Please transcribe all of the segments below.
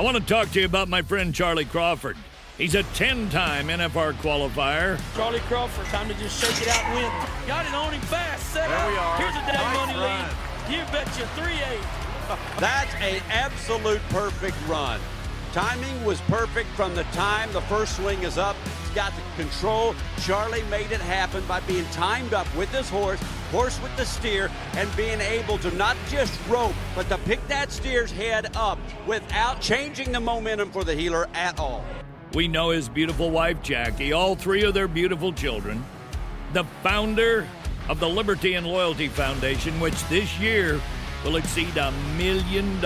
I want to talk to you about my friend Charlie Crawford. He's a 10-time NFR qualifier. Charlie Crawford, time to just shake it out and win. Got it on him fast. Set there up. We are. Here's a day nice money run. lead. You betcha 3-8. That's an absolute perfect run. Timing was perfect from the time the first swing is up. He's got the control. Charlie made it happen by being timed up with his horse with the steer, and being able to not just rope, but to pick that steer's head up without changing the momentum for the heeler at all. We know his beautiful wife, Jackie, all three of their beautiful children, the founder of the Liberty and Loyalty Foundation, which this year will exceed $1 million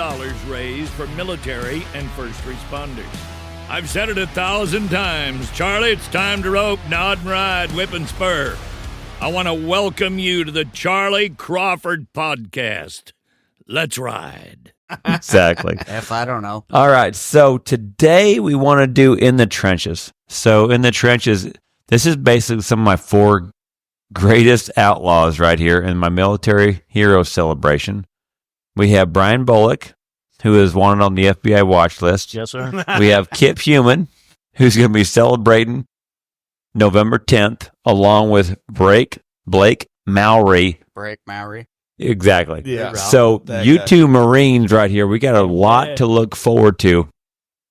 raised for military and first responders. I've said it 1,000 times. Charlie, it's time to rope, nod and ride, whip and spur. I want to welcome you to the Charlie Crawford Podcast. Let's ride. Exactly. If I don't know. All right. So today we want to do In the Trenches. So In the Trenches, this is basically some of my 4 greatest outlaws right here in my military hero celebration. We have Brian Bolick, who is wanted on the FBI watch list. Yes, sir. We have Kip Huhman, who's going to be celebrating November 10th, along with Blake Mallory. Blake Mallory. Exactly. Yeah. So you two Marines right here, we got a lot to look forward to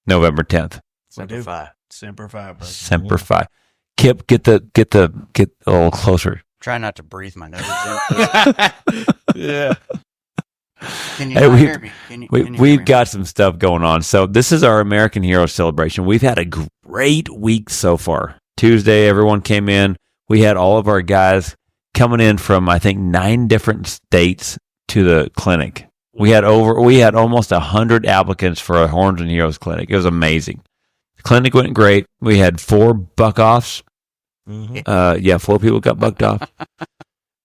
November 10th. Semper Fi. Semper Fi, bro. Semper Fi. Kip, get a little closer. Try not to breathe my nose in. Yeah. Can you not hear me? Can you We've hear me? got some stuff going on. So this is our American Hero celebration. We've had a great week so far. Tuesday, everyone came in. We had all of our guys coming in from, I think, 9 different states to the clinic. We had almost 100 applicants for a Horns and Heroes clinic. It was amazing. The clinic went great. We had 4 buck-offs. 4 people got bucked off.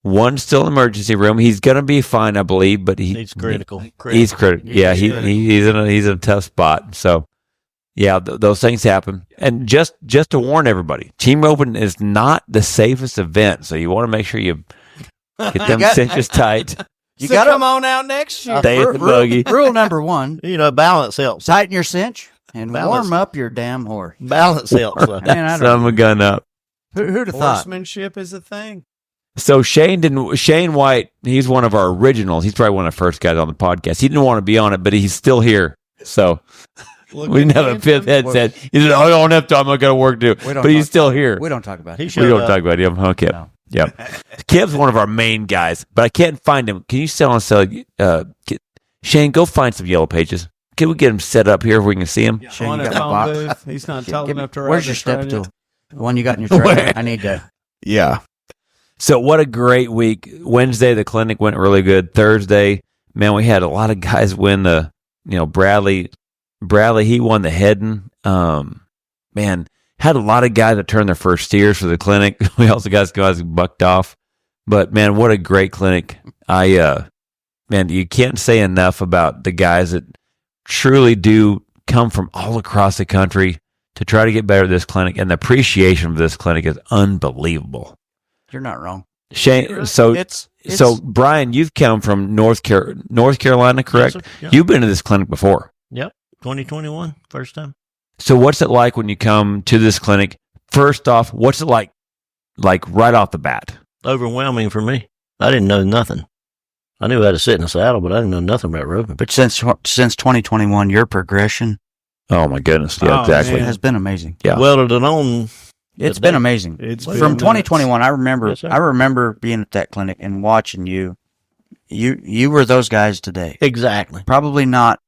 1 still in the emergency room. He's going to be fine, I believe, but He's critical. He's critical. Yeah, he's in a tough spot. So, yeah, those things happen. And just to warn everybody, Team Open is not the safest event, so you want to make sure you get them cinches tight. You got to come on out next year. Stay at the buggy. Rule number 1: Balance helps. tighten your cinch and Balance. warm up your damn horse. Balance helps. Man, I don't Thumb a gun up. Who'd have thought? Horsemanship is a thing. So Shane White, he's one of our originals. He's probably one of the first guys on the podcast. He didn't want to be on it, but he's still here. So we didn't have a 5th headset. He said, I don't have time. I got to work to do. But he's still here. We don't talk about it. We don't talk about him, huh, Kip? No. Yep. Kip's one of our main guys, but I can't find him. Can you Shane, go find some yellow pages. Can we get him set up here where we can see him? Shane, On you a got my phone box? booth. He's not tall enough to ride. Where's your the step train. tool? The one you got in your trailer. I need to. Yeah. So what a great week. Wednesday, the clinic went really good. Thursday, man, we had a lot of guys win the, Bradley, he won the heading. Man, had a lot of guys that turned their first steers for the clinic. We also got guys who bucked off. But man, what a great clinic. Man, you can't say enough about the guys that truly do come from all across the country to try to get better at this clinic. And the appreciation of this clinic is unbelievable. You're not wrong. Shane, so Brian, you've come from North Carolina, correct? Yes, sir. Yeah. You've been to this clinic before. Yep. 2021, first time. So what's it like when you come to this clinic? First off, what's it like right off the bat? Overwhelming for me. I didn't know nothing. I knew how to sit in a saddle, but I didn't know nothing about roping. But since 2021, your progression Oh my goodness. Yeah, exactly. has been amazing. Yeah. Welded it on. It's been amazing. It's From been 2021, I remember. Yes, sir. I remember being at that clinic and watching you. You were those guys today. Exactly. Probably not.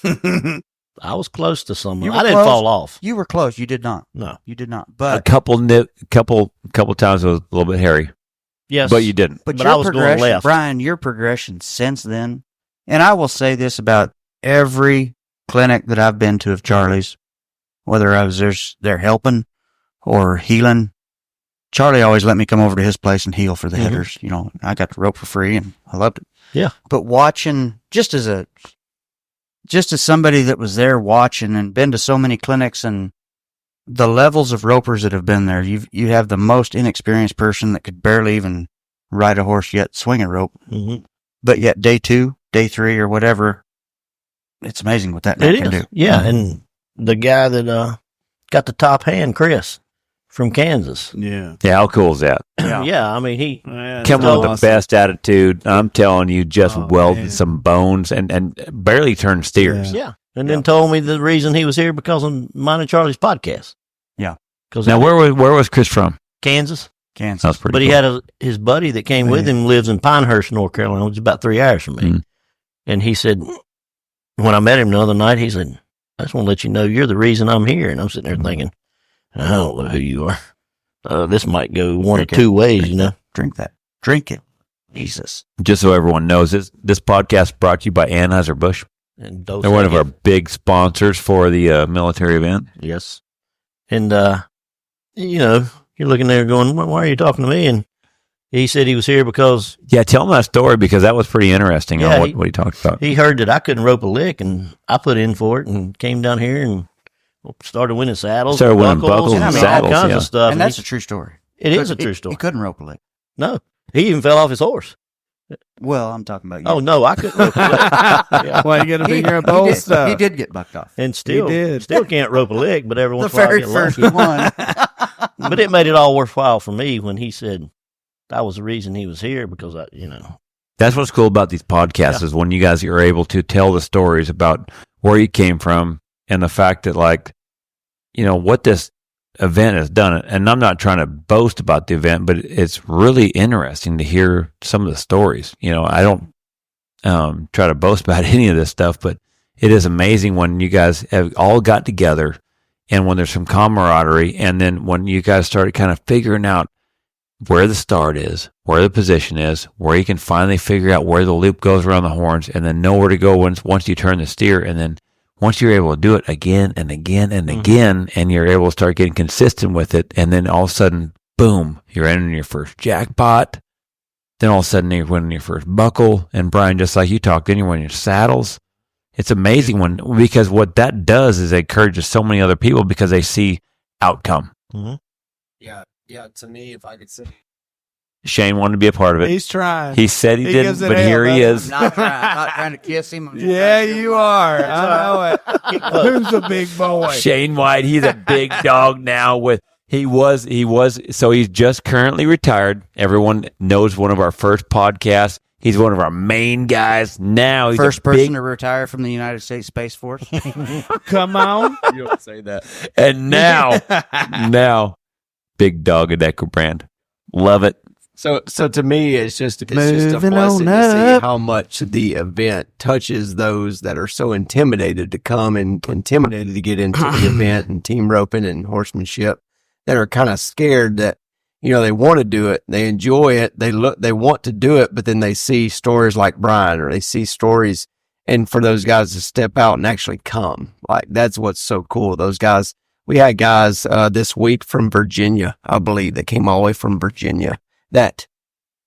I was close to someone. You were I didn't close. fall off. You were close. You did not. No. You did not. A But couple times it was a little bit hairy, Yes. but you didn't. but but your I was going progression, left. Brian, your progression since then, and I will say this about every clinic that I've been to of Charlie's, whether I was there helping or healing. Charlie always let me come over to his place and heal for the headers. I got the rope for free and I loved it. Yeah. But watching, just as somebody that was there watching and been to so many clinics and the levels of ropers that have been there, you have the most inexperienced person that could barely even ride a horse yet swing a rope. Mm-hmm. But yet day 2, day 3 or whatever, It's amazing what that It can is. do. Yeah, and the guy that got the top hand, Chris, from Kansas. Yeah. Yeah, how cool is that? Yeah, I mean, he Coming with the best attitude. I'm telling you, just welded man. some bones and barely turned steers. Yeah. And then told me the reason he was here because of mine and Charlie's podcast. Yeah. Now, where was Chris from? Kansas. Kansas. That was pretty But cool. he had his buddy that came with him lives in Pinehurst, North Carolina, which is about 3 hours from me. Mm. And he said, when I met him the other night, he said, I just want to let you know you're the reason I'm here. And I'm sitting there thinking, I don't know who you are. This might go one Drink of two ways, you know. Drink that. Drink it. Jesus. Just so everyone knows, this podcast brought to you by Anheuser-Busch. And They're one of our big sponsors for the military event. Yes. And, you know, you're looking there going, why are you talking to me? And he said he was here because Yeah, tell them that story because that was pretty interesting Yeah, on what he talked about. he heard that I couldn't rope a lick, and I put in for it and came down here and started winning saddles. Started winning buckles and and all saddles, kinds yeah. of stuff. And that's a true story. It is a true story. He couldn't rope a lick. No, he even fell off his horse. Well, I'm talking about you. Oh, no, I couldn't rope a lick. Yeah. Why you got to He, figure out the he whole did, stuff? he did get bucked off. And still, He did. still can't rope a lick, but every The once in a while I very get first lucky. one. But it made it all worthwhile for me when he said that was the reason he was here because That's what's cool about these podcasts is when you guys are able to tell the stories about where you came from and the fact that, like, you know, what this event has done. And I'm not trying to boast about the event, but it's really interesting to hear some of the stories. You know, I don't try to boast about any of this stuff, but it is amazing when you guys have all got together and when there's some camaraderie. And then when you guys start kind of figuring out where the start is, where the position is, where you can finally figure out where the loop goes around the horns and then know where to go once you turn the steer. And then once you're able to do it again and again and again, and you're able to start getting consistent with it, and then all of a sudden, boom, you're entering your first jackpot. Then all of a sudden you're winning your first buckle. And Brian, just like you talked, then you're winning your saddles. It's amazing because what that does is it encourages so many other people because they see outcome. Mm-hmm. Yeah, to me, if I could say. Shane wanted to be a part of it. He's trying. He said he didn't, gives it but hell, here he buddy. is. I'm not trying to kiss him. I'm just Yeah, trying to- you are. I know it. Who's the big boy? Shane White, he's a big dog now he was, so he's just currently retired. Everyone knows one of our first podcasts. He's one of our main guys. Now he's First a person big, to retire from the United States Space Force. Come on. You don't say that. and now, big dog at Echo Brand. Love it. So to me, it's just a Moving blessing on to see up. how much the event touches those that are so intimidated to come and intimidated to get into the event and team roping and horsemanship that are kind of scared that, you know, they want to do it, they enjoy it, they want to do it, but then they see stories like Brian or they see stories, and for those guys to step out and actually come, like that's what's so cool. Those guys, we had guys this week from Virginia, I believe, that came all the way from Virginia that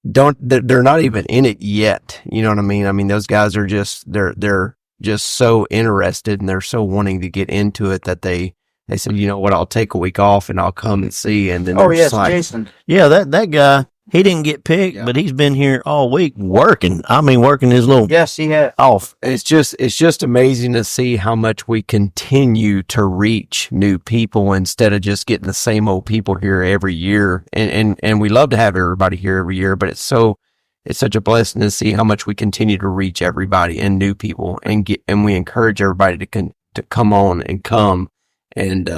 they're not even in it yet. You know what I mean? I mean, those guys are just, they're just so interested and they're so wanting to get into it that they said, you know what, I'll take a week off and I'll come and see. And then they're just like, Jason. Yeah, that guy, he didn't get picked, but he's been here all week working. I mean, working his little Yes, he had. off. it's just amazing to see how much we continue to reach new people instead of just getting the same old people here every year. And we love to have everybody here every year, but it's such a blessing to see how much we continue to reach everybody and new people and we encourage everybody to come on and come. And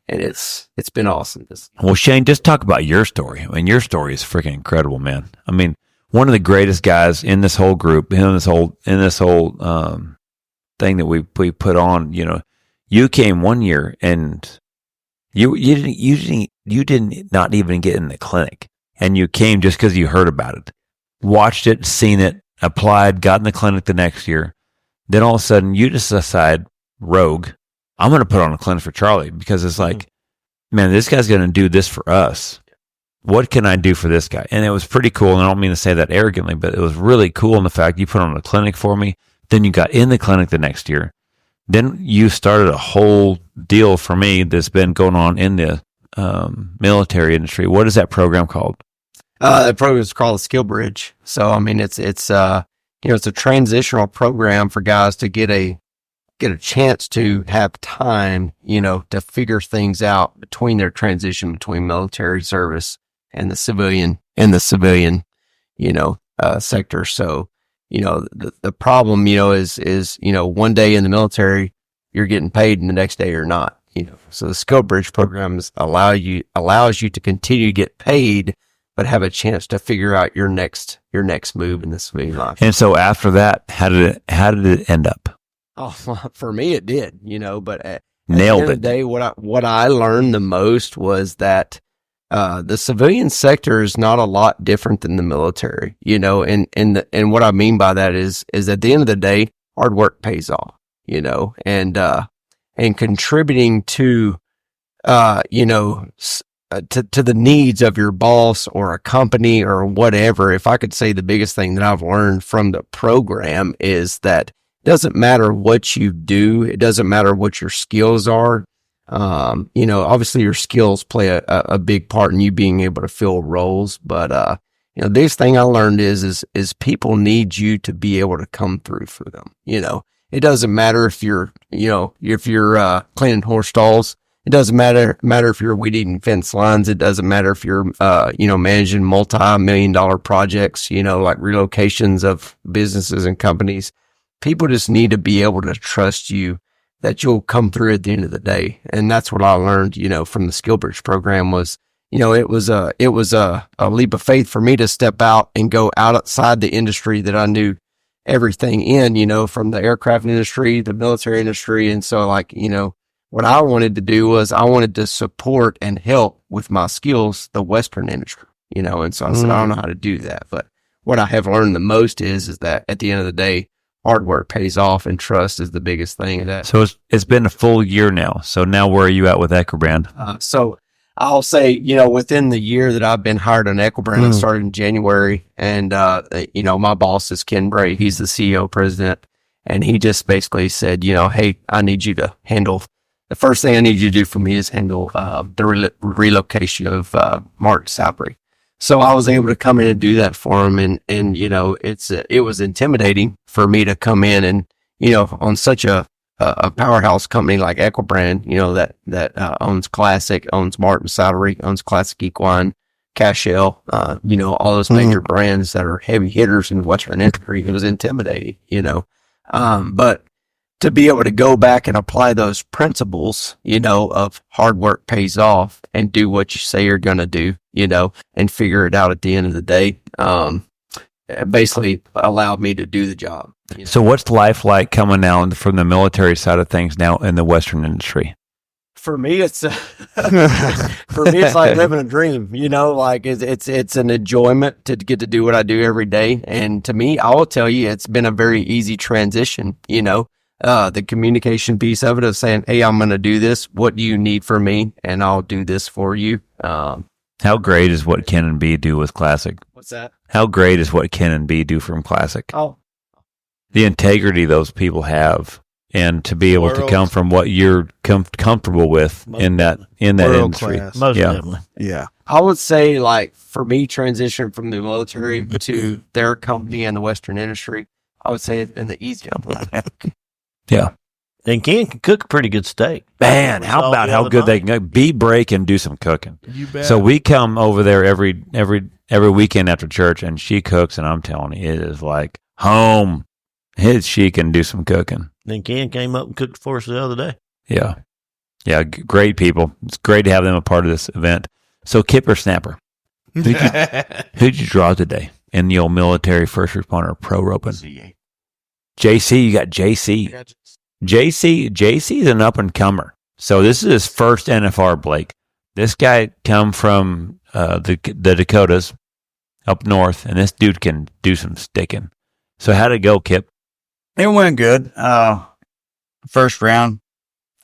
it's been awesome. Well, Shane, just talk about your story. I mean, your story is freaking incredible, man. I mean, one of the greatest guys in this whole group, in this whole thing that we put on. You know, you came one year and you didn't not even get in the clinic, and you came just because you heard about it, watched it, seen it, applied, got in the clinic the next year. Then all of a sudden, you just decide, rogue, I'm going to put on a clinic for Charlie because it's like, man, this guy's going to do this for us. What can I do for this guy? And it was pretty cool. And I don't mean to say that arrogantly, but it was really cool in the fact you put on a clinic for me. Then you got in the clinic the next year. Then you started a whole deal for me that's been going on in the military industry. What is that program called? The program is called Skill Bridge. So, I mean, it's a transitional program for guys to get a get a chance to have time, to figure things out between their transition between military service and the civilian sector. So, the problem, is, one day in the military, you're getting paid and the next day you're not, so the skill bridge programs allows you to continue to get paid, but have a chance to figure out your next move in the civilian life. And so after that, how did it end up? Oh, for me, it did, but at Nailed the end it. of the day, what I learned the most was that, the civilian sector is not a lot different than the military, and what I mean by that is at the end of the day, hard work pays off, and contributing to, to the needs of your boss or a company or whatever. If I could say the biggest thing that I've learned from the program is that it doesn't matter what you do. It doesn't matter what your skills are. Obviously your skills play a big part in you being able to fill roles. But, the biggest thing I learned is people need you to be able to come through for them. It doesn't matter if you're cleaning horse stalls. It doesn't matter if you're weed eating fence lines. It doesn't matter if you're, managing multi-million-dollar projects, like relocations of businesses and companies. People just need to be able to trust you that you'll come through at the end of the day. And that's what I learned, from the Skill Bridge program was, it was a leap of faith for me to step out and go outside the industry that I knew everything in, from the aircraft industry, the military industry. And so what I wanted to do was I wanted to support and help with my skills, the Western industry, and so I said, I don't know how to do that. But what I have learned the most is that at the end of the day, hard work pays off and trust is the biggest thing of that. So it's been a full year now. So now where are you at with Equibrand? So I'll say, within the year that I've been hired on Equibrand, I started in January, and, my boss is Ken Bray. He's the CEO president, and he just basically said, hey, I need you to handle, the first thing I need you to do for me is handle, the relocation of, Mark Sabry. So I was able to come in and do that for him. And it was intimidating for me to come in and, on such a powerhouse company like Equibrand, that owns Classic, owns Martin Salary, owns Classic Equine, Cashel, all those major brands that are heavy hitters in the Western industry. It was intimidating, but to be able to go back and apply those principles, of hard work pays off and do what you say you're going to do, and figure it out at the end of the day, basically allowed me to do the job. So what's life like coming now from the military side of things now in the Western industry? For me, it's like living a dream, it's an enjoyment to get to do what I do every day. And to me, I will tell you, it's been a very easy transition, the communication piece of it of saying, hey, I'm going to do this. What do you need from me? And I'll do this for you. How great is what Ken and B do with Classic? What's that? How great is what Ken and B do from Classic? Oh, the integrity those people have, and to be able to come from what you're comfortable with in that industry. Most definitely. Yeah. I would say, for me, transition from the military to their company and the Western industry, I would say it's been the easiest. Yeah. And Ken can cook a pretty good steak. Man, how about how good they can cook? Be break and do some cooking. You bet. So we come over there every weekend after church, and she cooks, and I'm telling you, it is like home. She can do some cooking. Then Ken came up and cooked for us the other day. Yeah. Yeah, great people. It's great to have them a part of this event. So Kip or Snapper, who'd you draw today in the old military first responder pro roping? JC, you got JC. JC is an up and comer. So this is his first NFR, Blake. This guy come from the Dakotas up north, and this dude can do some sticking. So how'd it go, Kip? It went good. First round,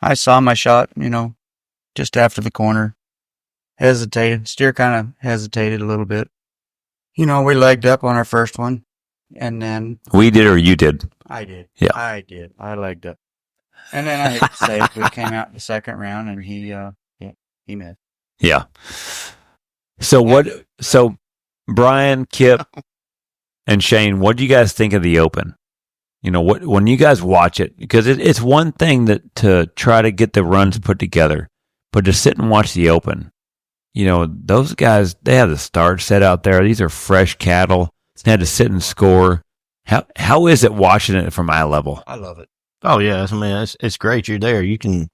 I saw my shot, just after the corner. Hesitated. Steer kind of hesitated a little bit. We legged up on our first one, and then... We did or you did? I did. Yeah. I did. I legged up. And then I hate to say it, we came out the second round, and he missed. Yeah. So Brian, Kip, and Shane, what do you guys think of the Open? You know, when you guys watch it, because it's one thing to try to get the runs put together, but to sit and watch the Open, you know, those guys, they have the start set out there. These are fresh cattle. They had to sit and score. How is it watching it from eye level? I love it. Oh yeah, I mean it's great. You're there. You can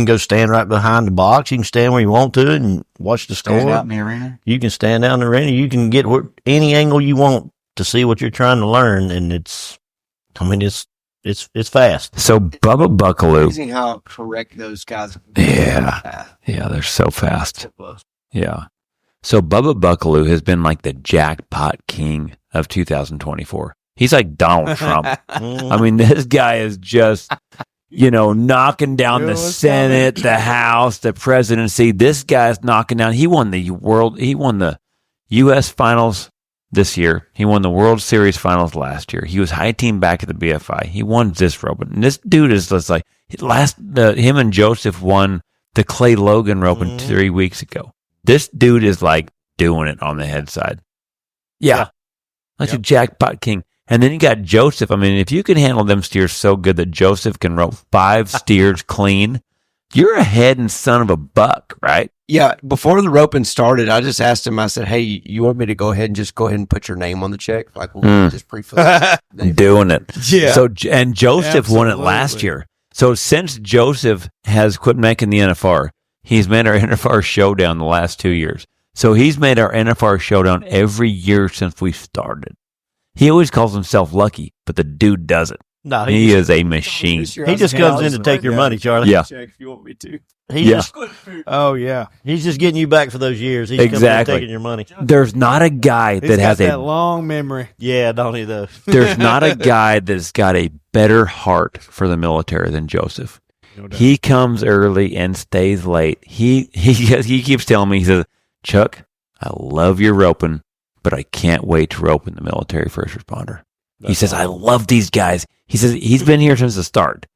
go stand right behind the box. You can stand where you want to and watch the score. Stand out in the arena. You can stand out in the arena. You can get any angle you want to see what you're trying to learn, and it's fast. So Bubba Buckaloo, Amazing how correct those guys. yeah, they're so fast. Yeah. So Bubba Buckaloo has been like the jackpot king of 2024. He's like Donald Trump. I mean, this guy is just, you know, knocking down the Senate, the House, the presidency. This guy's knocking down. He won the U.S. finals this year. He won the World Series finals last year. He was high team back at the BFI. He won this rope. And this dude is just like, him and Joseph won the Clay Logan rope 3 weeks ago. This dude is like doing it on the head side. Yeah. Like a jackpot king. And then you got Joseph. I mean, if you can handle them steers so good that Joseph can rope 5 steers clean, you're a head and son of a buck, right? Yeah. Before the roping started, I just asked him, I said, hey, you want me to go ahead and put your name on the check? Like, we'll just pre-fill it. Doing it. Yeah. So, and Joseph won it last year. So since Joseph has quit making the NFR, he's made our NFR showdown the last 2 years. So he's made our NFR showdown every year since we started. He always calls himself lucky, but the dude does it. No, he is a machine. He just comes in to take your money, Charlie. Yeah. If you want me to. Oh yeah. He's just getting you back for those years. He's Exactly. coming in taking your money. There's not a guy He's that got has that a long memory. Yeah, don't he though? there's not a guy that's got a better heart for the military than Joseph. No doubt. He comes early and stays late. He keeps telling me, he says, Chuck, I love your roping, but I can't wait to rope in the military first responder. He says, I love these guys. He says, he's been here since the start.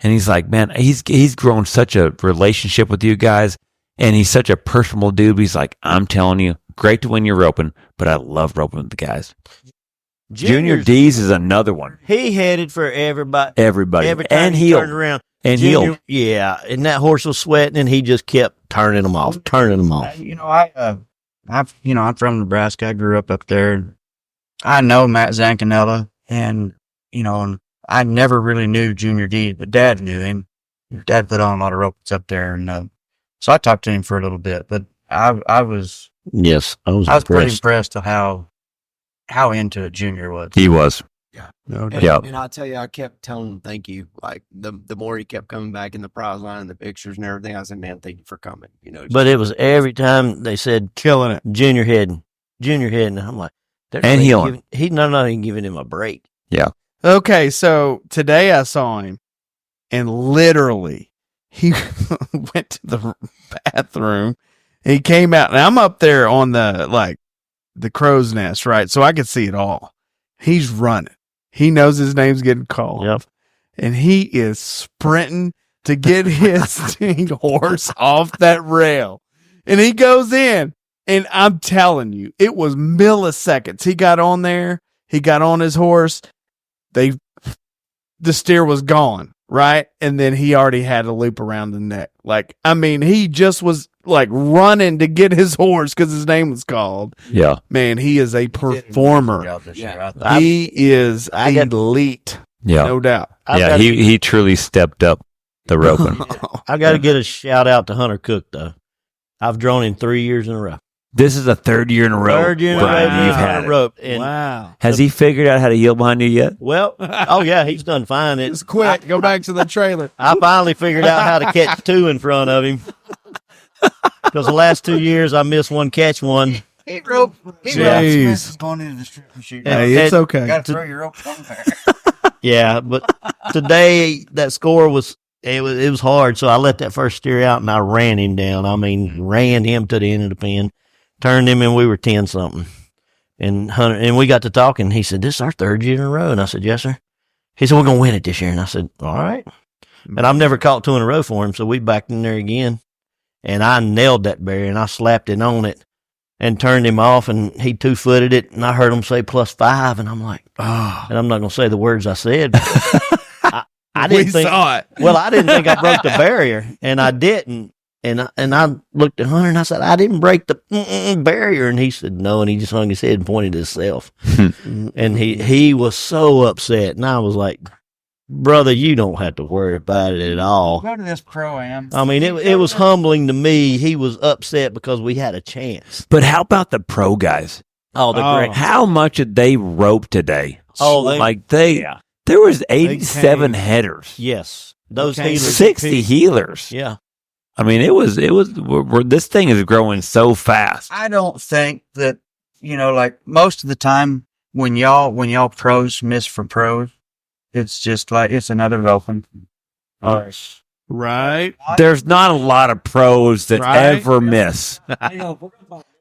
And he's like, man, he's grown such a relationship with you guys. And he's such a personable dude. He's like, I'm telling you, great to win your roping, but I love roping with the guys. Junior D's is another one. He headed for everybody. Everybody. Every time And he healed. turned around. And Junior, healed. Yeah, and that horse was sweating, and he just kept turning them off. I'm from Nebraska. I grew up there. I know Matt Zancanella, and I never really knew Junior D, but Dad knew him. Dad put on a lot of ropes up there, and so I talked to him for a little bit. But I was pretty impressed to how into it Junior was. He was. No doubt. Yeah. And I'll tell you, I kept telling him thank you. Like the more he kept coming back in the prize line and the pictures and everything, I said, man, thank you for coming. But it was every time they said Killing it. Junior heading. I'm like, And healing. He's not even giving him a break. Yeah. Okay, so today I saw him, and literally he went to the bathroom. And he came out, and I'm up there on the crow's nest, right? So I could see it all. He's running. He knows his name's getting called. Yep. And he is sprinting to get his horse off that rail. And he goes in, and I'm telling you, it was milliseconds. He got on there. He got on his horse. The steer was gone, right? And then he already had a loop around the neck. He just was running to get his horse because his name was called. Yeah. Man, he is a performer. He is elite. Yeah. No doubt. Yeah. He truly stepped up the roping. I got to get a shout out to Hunter Cook, though. I've drawn him 3 years in a row. This is the third year in a row. Third year in a row. Brian, you've had a it. rope. And Wow. Has he figured out how to yield behind you yet? Well, oh yeah, he's done fine. It's quick. Go back to the trailer. I finally figured out how to catch 2 in front of him. Because the last 2 years I missed one, catch one. Jeez. Going into the strip and shoot. Hey, it's okay. Got to throw your rope somewhere. Yeah, but today that score was hard, so I let that first steer out and I ran him down. I mean, ran him to the end of the pen, turned him, and we were 10 something. And we got to talking. He said, "This is our 3rd year in a row." And I said, "Yes, sir." He said, "We're gonna win it this year." And I said, "All right." And I've never caught 2 in a row for him, so we backed in there again. And I nailed that barrier and I slapped it on it. and turned him off, and he 2-footed it, and I heard him say +5, and I'm like, oh, and I'm not going to say the words I said. I didn't think, saw it. Well, I didn't think I broke the barrier, and I didn't. And I looked at Hunter and I said, I didn't break the barrier. And he said, no. And he just hung his head and pointed at himself. And he was so upset. And I was like, brother, you don't have to worry about it at all. Go to this Pro-Am. I mean, it was humbling to me. He was upset because we had a chance. But how about the pro guys? Oh, the great. How much did they rope today? Oh, there was 87 headers. Yes. Those Okay. healers. 60 healers. Yeah. I mean, this thing is growing so fast. I don't think that, like most of the time when y'all pros miss for pros, it's just like, it's another open. Right. There's not a lot of pros that Right. ever miss.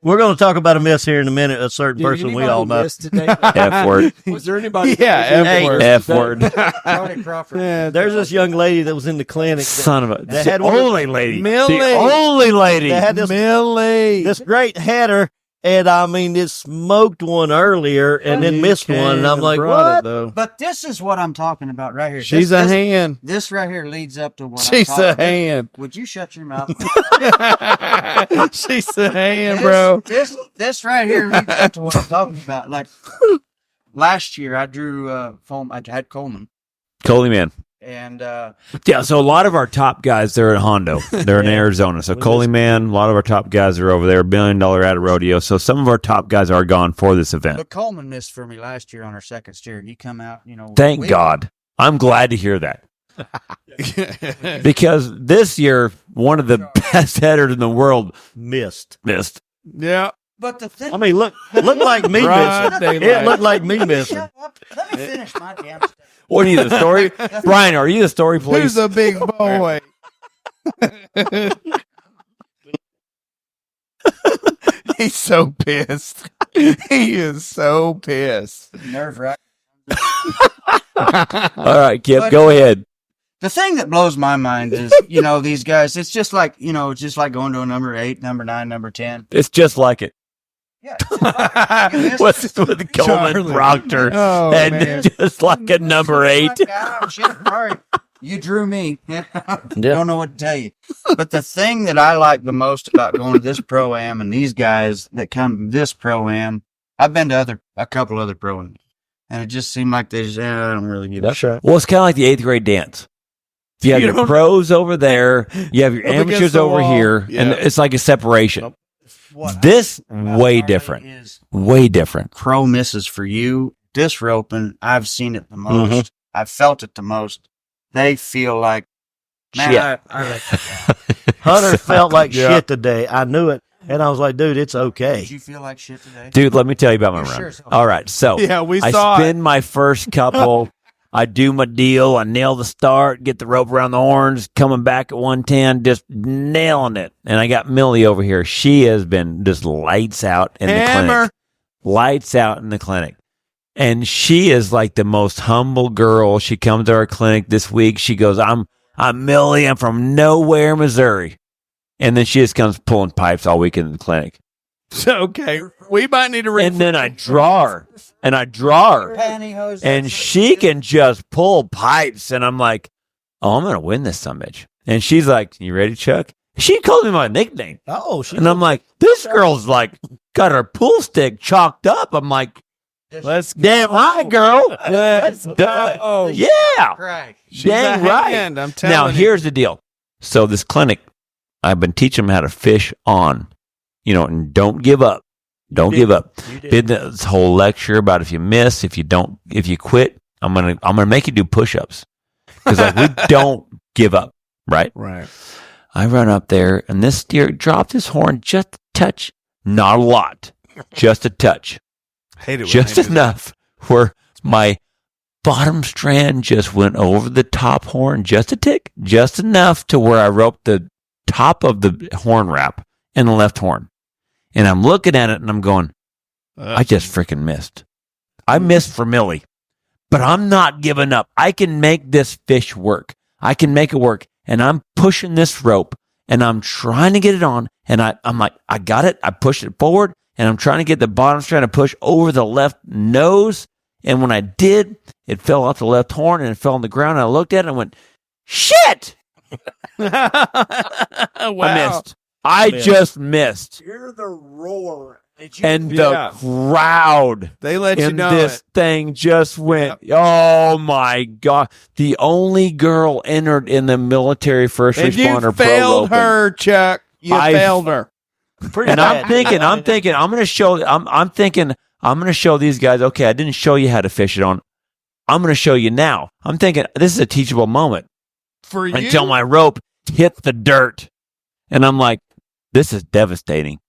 We're going to talk about a miss here in a minute, a certain person we all know. F word. Was there anybody? Yeah, Hey, F-word. F word. Charlie Crawford. Yeah, There's this young lady that was in the clinic. Son of a. That had the one of- only lady. Millie. The only lady. They had this great header, and I mean, it smoked one earlier and then missed one, and I'm like, what? But this is what I'm talking about right here. She's a hand. This right here leads up to what She's I'm talking a about. hand. Would you shut your mouth? She's a hand, bro. This right here leads up to what I'm talking about. Like last year, I drew I had Coleman, Coley man. and Yeah, so a lot of our top guys, they're at Hondo. They're in Arizona. So Coley man, a lot of our top guys are over there, $1 billion at a rodeo. So some of our top guys are gone for this event. but Coleman missed for me last year on our second steer. He come out, Thank God. I'm glad to hear that. Because this year, one of the best headers in the world Missed. missed. Yeah. But the thing, I mean, looked like me Broad missing. daylight. It looked like me missing. shut up. Let me finish my damn stuff. What are you, the story? Brian, are you the story, please? Who's a big boy? He's so pissed. He is so pissed. Nerve wracking. All right, Kip, But- go ahead. The thing that blows my mind is, these guys, it's just like, it's just like going to a number 8, number 9, number 10. It's just like it. Yeah. What's this with Coleman Charlie. Proctor? Oh, and man. just like a number 8. Oh, shit, sorry. You drew me. Don't know what to tell you. But the thing that I like the most about going to this Pro-Am and these guys that come to this Pro-Am, I've been to a couple other Pro-Ams, and it just seemed like they just, I don't really give a shit. Well, it's kind of like the 8th grade dance. You have your pros over there, you have your Up against amateurs the over wall. here, Yeah. and it's like a separation. What This I like about way Harley different. is Way different. pro misses for you. This roping, I've seen it the most. Mm-hmm. I've felt it the most. They feel like, man, Shit. I let you down. Hunter felt like Yeah. shit today. I knew it. And I was like, dude, it's okay. Did you feel like shit today? Dude, let me tell you about my You're run. sure so. All right, so Yeah, we I saw spin it. my first couple. I do my deal. I nail the start, get the rope around the horns, coming back at 110, just nailing it. And I got Millie over here. She has been just lights out in the Hammer. clinic. Lights out in the clinic. And she is like the most humble girl. She comes to our clinic this week. She goes, I'm Millie. I'm from nowhere, Missouri. And then she just comes pulling pipes all week in the clinic. Okay. We might need to And then I draw her. And I draw her. Pantyhose. And she can just pull pipes. And I'm like, oh, I'm going to win this summit. And she's like, you ready, Chuck? She called me my nickname. Oh, she And I'm like, this girl's like, got her pool stick chalked up. I'm like, Let's damn right, girl. Let's go. Yeah. Craig. She's Dang a right. hand, I'm telling Now, you. here's the deal. So this clinic, I've been teaching them how to fish on, and don't give up. Don't give up. Did this whole lecture about if you miss, if you quit, I'm gonna make you do push-ups because we don't give up, right? Right. I run up there and this steer dropped his horn just a touch, not a lot, just a touch, Hate it when just they do that. enough where my bottom strand just went over the top horn just a tick, just enough to where I roped the top of the horn wrap and the left horn. And I'm looking at it and I'm going, I just freaking missed. I missed for Millie, but I'm not giving up. I can make this fish work. I can make it work. And I'm pushing this rope and I'm trying to get it on. And I'm like, I got it. I pushed it forward and I'm trying to get the bottoms trying to push over the left nose. And when I did, it fell off the left horn and it fell on the ground. And I looked at it and went, shit! Wow. I missed. I just missed. Hear the roar. And the crowd They let you in know this it. thing just went, oh my God. The only girl entered in the military first And you responder failed pro her, Chuck. You I- failed her. Pretty And bad. I'm thinking, I'm going to show these guys, okay, I didn't show you how to fish it on. I'm going to show you now. I'm thinking, this is a teachable moment For you. until my rope hit the dirt. And I'm like, this is devastating.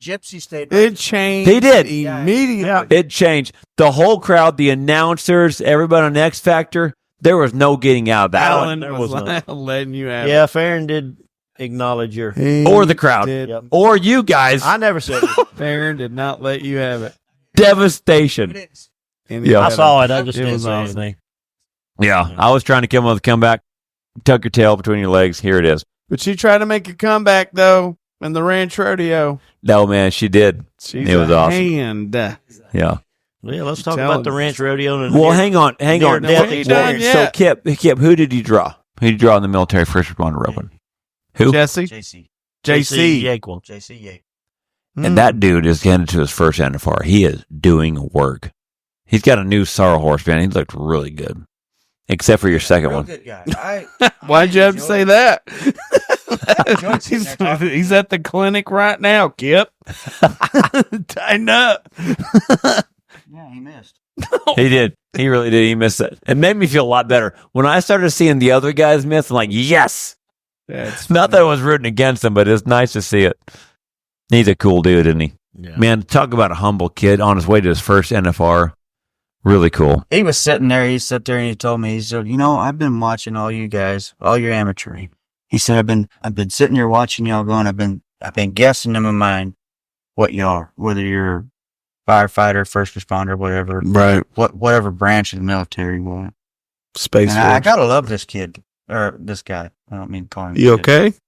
Gypsy stayed. It changed. He did. Immediately. It changed. The whole crowd, the announcers, everybody on X Factor, there was no getting out of that one. Alan There was was none. letting you have Yeah, Farron did acknowledge your. it. Or the crowd. Did. Yep. Or you guys. I never said it. Farron did not let you have it. Devastation. And Yeah. I saw it. I just It didn't was say awesome. anything. Yeah. I was trying to come up with a comeback. Tuck your tail between your legs. Here it is. But she tried to make a comeback, though, in the ranch rodeo. No, man, she did. She's It was a awesome. hand. Yeah. Yeah, let's talk Tell about the us. ranch rodeo. And Well, hang on. near No, death we ain't experience. done So, yet. Kip, who did you draw? Who did you draw in the military first responder open? Who? Jesse? JC. JC. Yaquil. JC Yake. And that dude is getting to his first NFR. He is doing work. He's got a new sorrel horse, man. He looked really good. Except for your second Real one. good guy. Why'd you have to enjoy say it. that? sitting there talking. he's at the clinic right now, Kip. Tighten up. Yeah, he missed. He did. He really did. He missed it. It made me feel a lot better. When I started seeing the other guys miss, I'm like, yes. That's Not that I was rooting against him, but it's nice to see it. He's a cool dude, isn't he? Yeah. Man, talk about a humble kid on his way to his first NFR. Really cool. He was sitting there. He sat there and he told me, he said, "You know, I've been watching all you guys, all your amateuring." He said, "I've been sitting here watching y'all going. I've been guessing in my mind what you are, whether you're firefighter, first responder, whatever, right. whatever branch of the military you want." Space And I Force. gotta love this kid or this guy. I don't mean to call him. You kid. okay?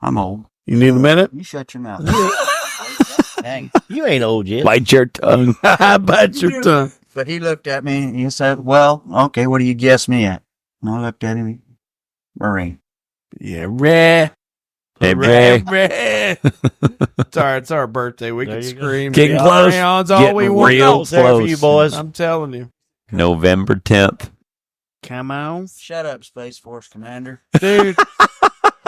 I'm old. You need a minute? You shut your mouth. Dang. You ain't old yet. Bite your tongue. I bite your tongue. But he looked at me and he said, "Well, okay, what do you guess me at?" And I looked at him, Marine. Yeah, rah. Hey, Ray. Ray. It's our birthday. We There can you go. scream. Getting Get close. crayons all Getting we want. real There for you close. boys. I'm telling you. November 10th. Come on. Shut up, Space Force Commander. Dude,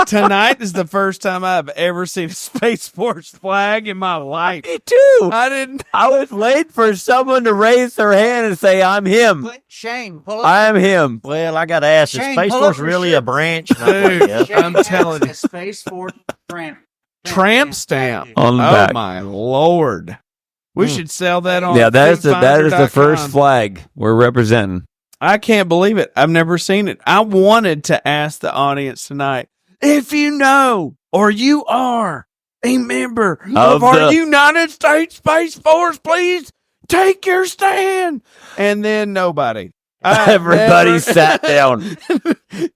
tonight is the first time I've ever seen a Space Force flag in my life. Me too. I didn't. I was waiting for someone to raise their hand and say, I'm him. Shane, pull up. I am him. Well, I got to ask, is Shane, Space pull Force up your really shit. a branch? Dude, Yeah. I'm telling you. Space Force Tramp stamp. On the Oh, back. my Lord. We should sell that on Yeah, that is the foodfinder.com. first flag we're representing. I can't believe it. I've never seen it. I wanted to ask the audience tonight, if you know or you are a member of our the- United States Space Force, please take your stand. And then nobody. I've Everybody never- sat down.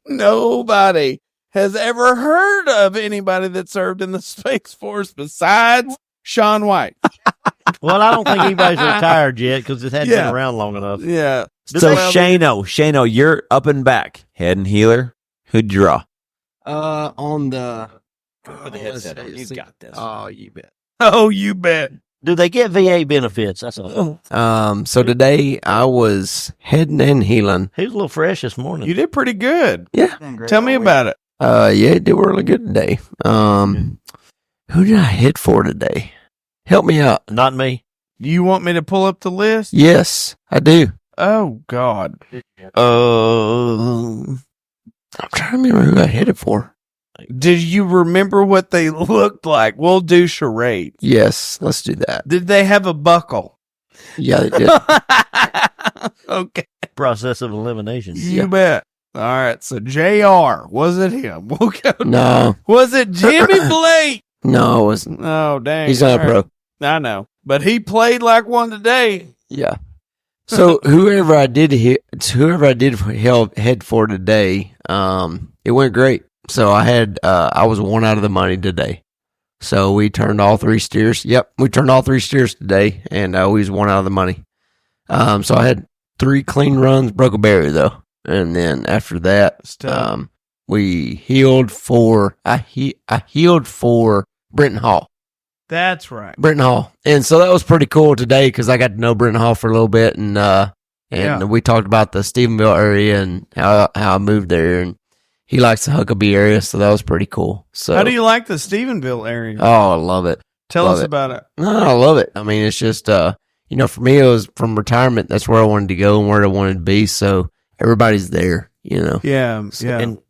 Nobody has ever heard of anybody that served in the Space Force besides Sean White. Well, I don't think anybody's retired yet because it hadn't Yeah. been around long enough. Yeah. So Shano, you're up and back. Head and healer. Who'd you draw? On the. Put the headset on. You got this. Oh, you bet. Oh, you bet. Do they get VA benefits? That's all. So today I was heading and healing. He was a little fresh this morning. You did pretty good. Been great Tell me all week. about it. Yeah, it did really good today. Who did I hit for today? Help me out. Not me. Do you want me to pull up the list? Yes, I do. Oh, God. I'm trying to remember who I hit it for. Did you remember what they looked like? We'll do charades. Yes, let's do that. Did they have a buckle? Yeah, they did. Okay. Process of elimination. You bet. All right. So, JR, was it him? We'll go. No, Was it Jimmy Blake? no, it wasn't. Oh, dang. He's not a All right. pro. I know. But he played like one today. Yeah. So whoever I did head for today, it went great. So I was one out of the money today. So we turned all 3 steers. Yep, we turned all 3 steers today, and we was one out of the money. So I had 3 clean runs, broke a barrier though, and then after that, we healed for I healed for Brenton Hall. That's right. Brenton Hall, and so that was pretty cool today because I got to know Brenton Hall for a little bit, and we talked about the Stephenville area and how I moved there, and he likes the Huckabee area, so that was pretty cool. So how do you like the Stephenville area? Oh, I love it. Tell us about it. No, I love it. I mean, it's just for me, it was from retirement. That's where I wanted to go and where I wanted to be. So everybody's there. Yeah.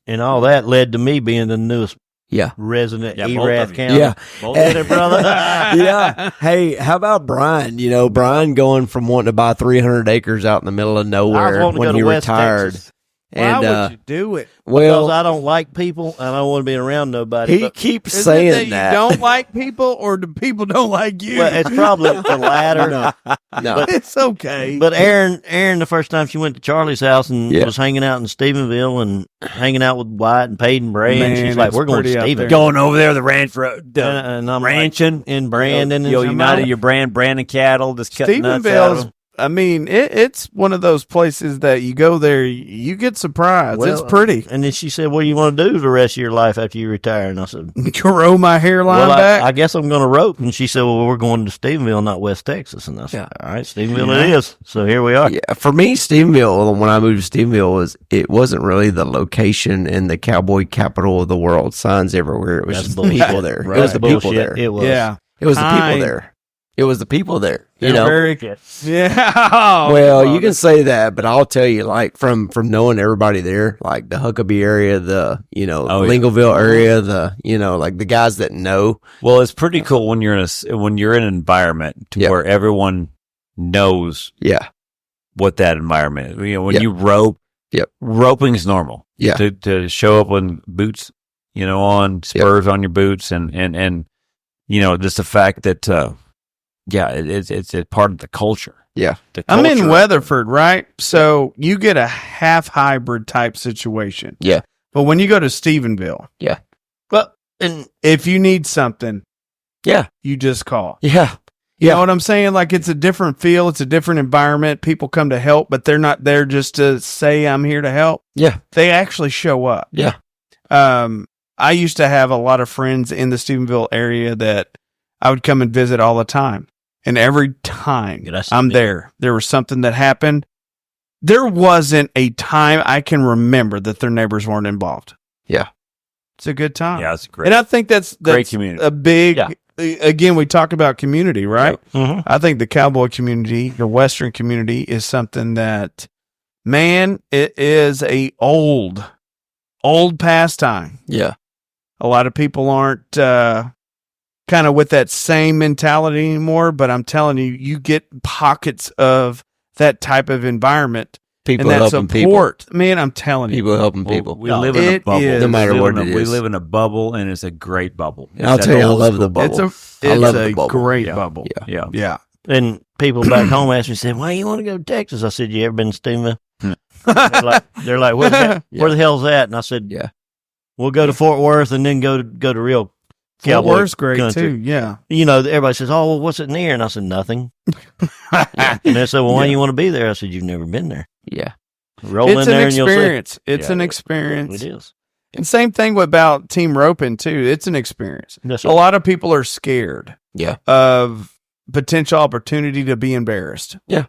And all that led to me being the newest Yeah. resident Yeah, Erath both County. Yeah. Both of them, brother. Yeah. Hey, how about Brian? Brian going from wanting to buy 300 acres out in the middle of nowhere wanting to when go to he West retired. Texas. Why And would you do it? well, Because I don't like people and I don't want to be around nobody. he But- keeps Isn't saying it that you don't like people, or do people don't like you? well, it's probably the latter. no. It's okay. But Erin, the first time she went to Charlie's house and Yeah. was hanging out in Stephenville and hanging out with Wyatt and Peyton and Bray, and Man, she's like, it's "We're going to pretty out Stephenville." there. Going over there, the ranch, And I'm ranching like, in Brandon. and United somebody- your Brandon cattle, just cutting nuts out of Stephenville's, them. I mean, it's one of those places that you go there, you get surprised. Well, it's pretty. And then she said, "What do you want to do the rest of your life after you retire?" And I said, Grow my hairline "Well, back. I guess I'm going to rope." And she said, "Well, we're going to Stephenville, not West Texas." And I said, "All right, Stephenville it is." So here we are. Yeah, for me, Stephenville, when I moved to Stephenville, it wasn't really the location and the cowboy capital of the world, signs everywhere. It was That's just the bullshit. people there. Right. It was the people Bullshit. there. It was. Yeah. It was the people Kind. there. It was the people there. They're very, yeah. Well, Come you on. can say that, but I'll tell you, like from knowing everybody there, like the Huckabee area, the Lingleville area, like the guys that know. Well, it's pretty cool when you're in an environment Yeah. where everyone knows Yeah, what that environment is. When Yep. you rope, Yep. roping's normal. Yeah. To show up with boots, on spurs on your boots, and just the fact that it's a part of the culture. yeah, The I'm in culture. Weatherford, right? So you get a half hybrid type situation. Yeah. But when you go to Stephenville, Well, and if you need something, yeah, you just call. yeah, You Yeah. know what I'm saying? Like, it's a different feel. It's a different environment. People come to help, but they're not there just to say, I'm here to help. yeah, They actually show up. yeah. I used to have a lot of friends in the Stephenville area that I would come and visit all the time. And every time Yeah, that's I'm the thing. there was something that happened. There wasn't a time I can remember that their neighbors weren't involved. Yeah. It's a good time. Yeah, it's great. And I think that's Great community. a big, Yeah. again, we talk about community, right? Mhm. I think the cowboy community, the Western community, is something that, man, it is a old pastime. Yeah. A lot of people aren't kind of with that same mentality anymore, but I'm telling you, you get pockets of that type of environment People and that helping people. support. Man, I'm telling you. People helping Well, people. we live in a It bubble. is. No matter We live what in it We is. live in a bubble, and it's a great bubble. And I'll It's tell that you, I old love the school bubble. It's I love a the bubble. great Yeah. bubble. Yeah. Yeah. Yeah. And people back home asked me, said, "Why you want to go to Texas?" I said, "You ever been to Stephenville?" they're like, where the hell's that? And I said, Yeah. we'll go to Fort Worth and then go to real Fort cowboy Worth's great country." too. Yeah. Everybody says, "Oh, well, what's it near?" And I said, "Nothing." And they said, "Well, why do you want to be there?" I said, "You've never been there. Yeah. Roll It's in an there and you'll see." experience. It's Yeah, an it is. experience. It is. And same thing about team roping too. It's an experience. That's A right. lot of people are scared Yeah. of potential opportunity to be embarrassed. Yeah.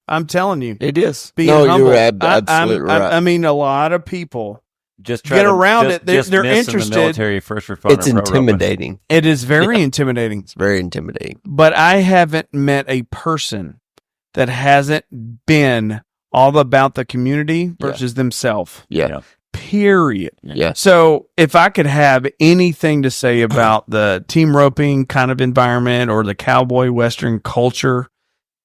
I'm telling you. It is. Being No, humble. you're absolutely right. I mean, a lot of people. Just Get around just, it. They're- just they're miss in interested. The military first responder. It's intimidating. It is very intimidating. It's very intimidating. But I haven't met a person that hasn't been all about the community versus themselves. Yeah. Yeah. Period. Yeah. So if I could have anything to say about the team roping kind of environment or the cowboy Western culture,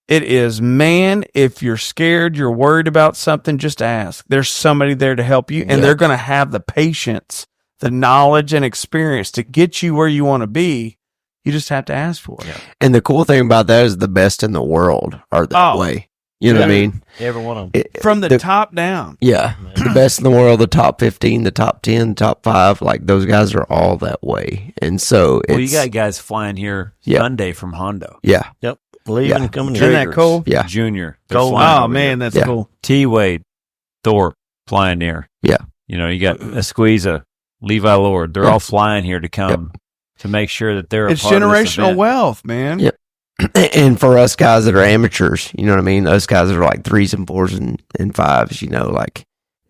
it is, man, if you're scared, you're worried about something, just ask. There's somebody there to help you, and Yeah. they're going to have the patience, the knowledge, and experience to get you where you want to be. You just have to ask for it. And the cool thing about that is the best in the world are that Oh. way. You know what I mean? Every one of them. From the top down. Yeah. The best in the world, the top 15, the top 10, the top 5, like those guys are all that way. And so Well, you got guys flying here Yeah. Sunday from Hondo. yeah. Yep. Leaving and coming Isn't here. that cool? Yeah. Junior. They're Gold. flying Oh, over man, here. that's Yeah. cool. T-Wade, Thorpe, flying here. Yeah. You know, you got a Squeeza, Levi Lord. They're all flying here to come to make sure that they're It's a part of this generational event. wealth, man. Yeah. And for us guys that are amateurs, you know what I mean? Those guys that are like 3s and 4s and 5s, you know, like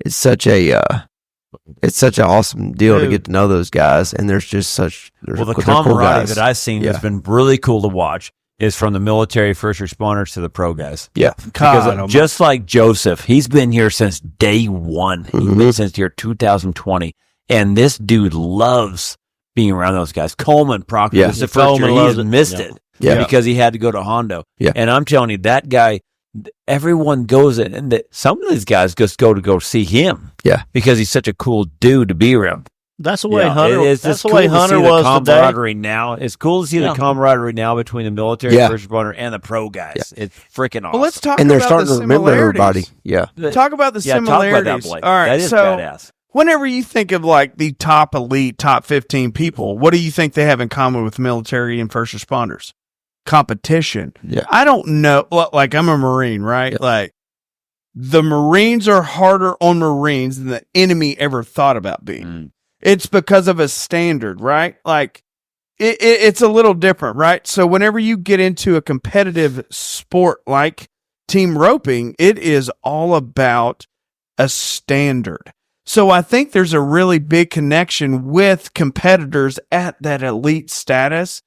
it's such an awesome deal to Dude. get to know those guys. And there's just such, Well, the they're cool camaraderie guys. that I've seen Yeah. that's been really cool to watch is from the military first responders to the pro guys. Yeah. Because God, just like Joseph, he's been here since day one. He's been since here 2020. And this dude loves being around those guys. Coleman Proctor, Yeah. this is the first Coleman year loves he's it. missed Yeah. it. Yeah. Because he had to go to Hondo. Yeah. And I'm telling you, that guy, everyone goes in, and some of these guys just go see him. Yeah. Because he's such a cool dude to be around. That's the way Yeah, Hunter. it is That's just the cool way to Hunter see the was today. camaraderie now. It's cool to see Yeah. the camaraderie now between the military Yeah. first responder and the pro guys. It's freaking awesome. Well, let's talk And they're about starting the to remember everybody. similarities. Yeah. Talk about the Yeah, talk similarities. about that, Blake. All right, That is so badass. whenever you think of like the top elite, top 15 people, what do you think they have in common with military and first responders? Competition. Yeah. I don't know. Like, I'm a Marine, right? Yeah. Like, the Marines are harder on Marines than the enemy ever thought about being. Mm. It's because of a standard, right? Like, it's a little different, right? So whenever you get into a competitive sport like team roping, it is all about a standard. So I think there's a really big connection with competitors at that elite status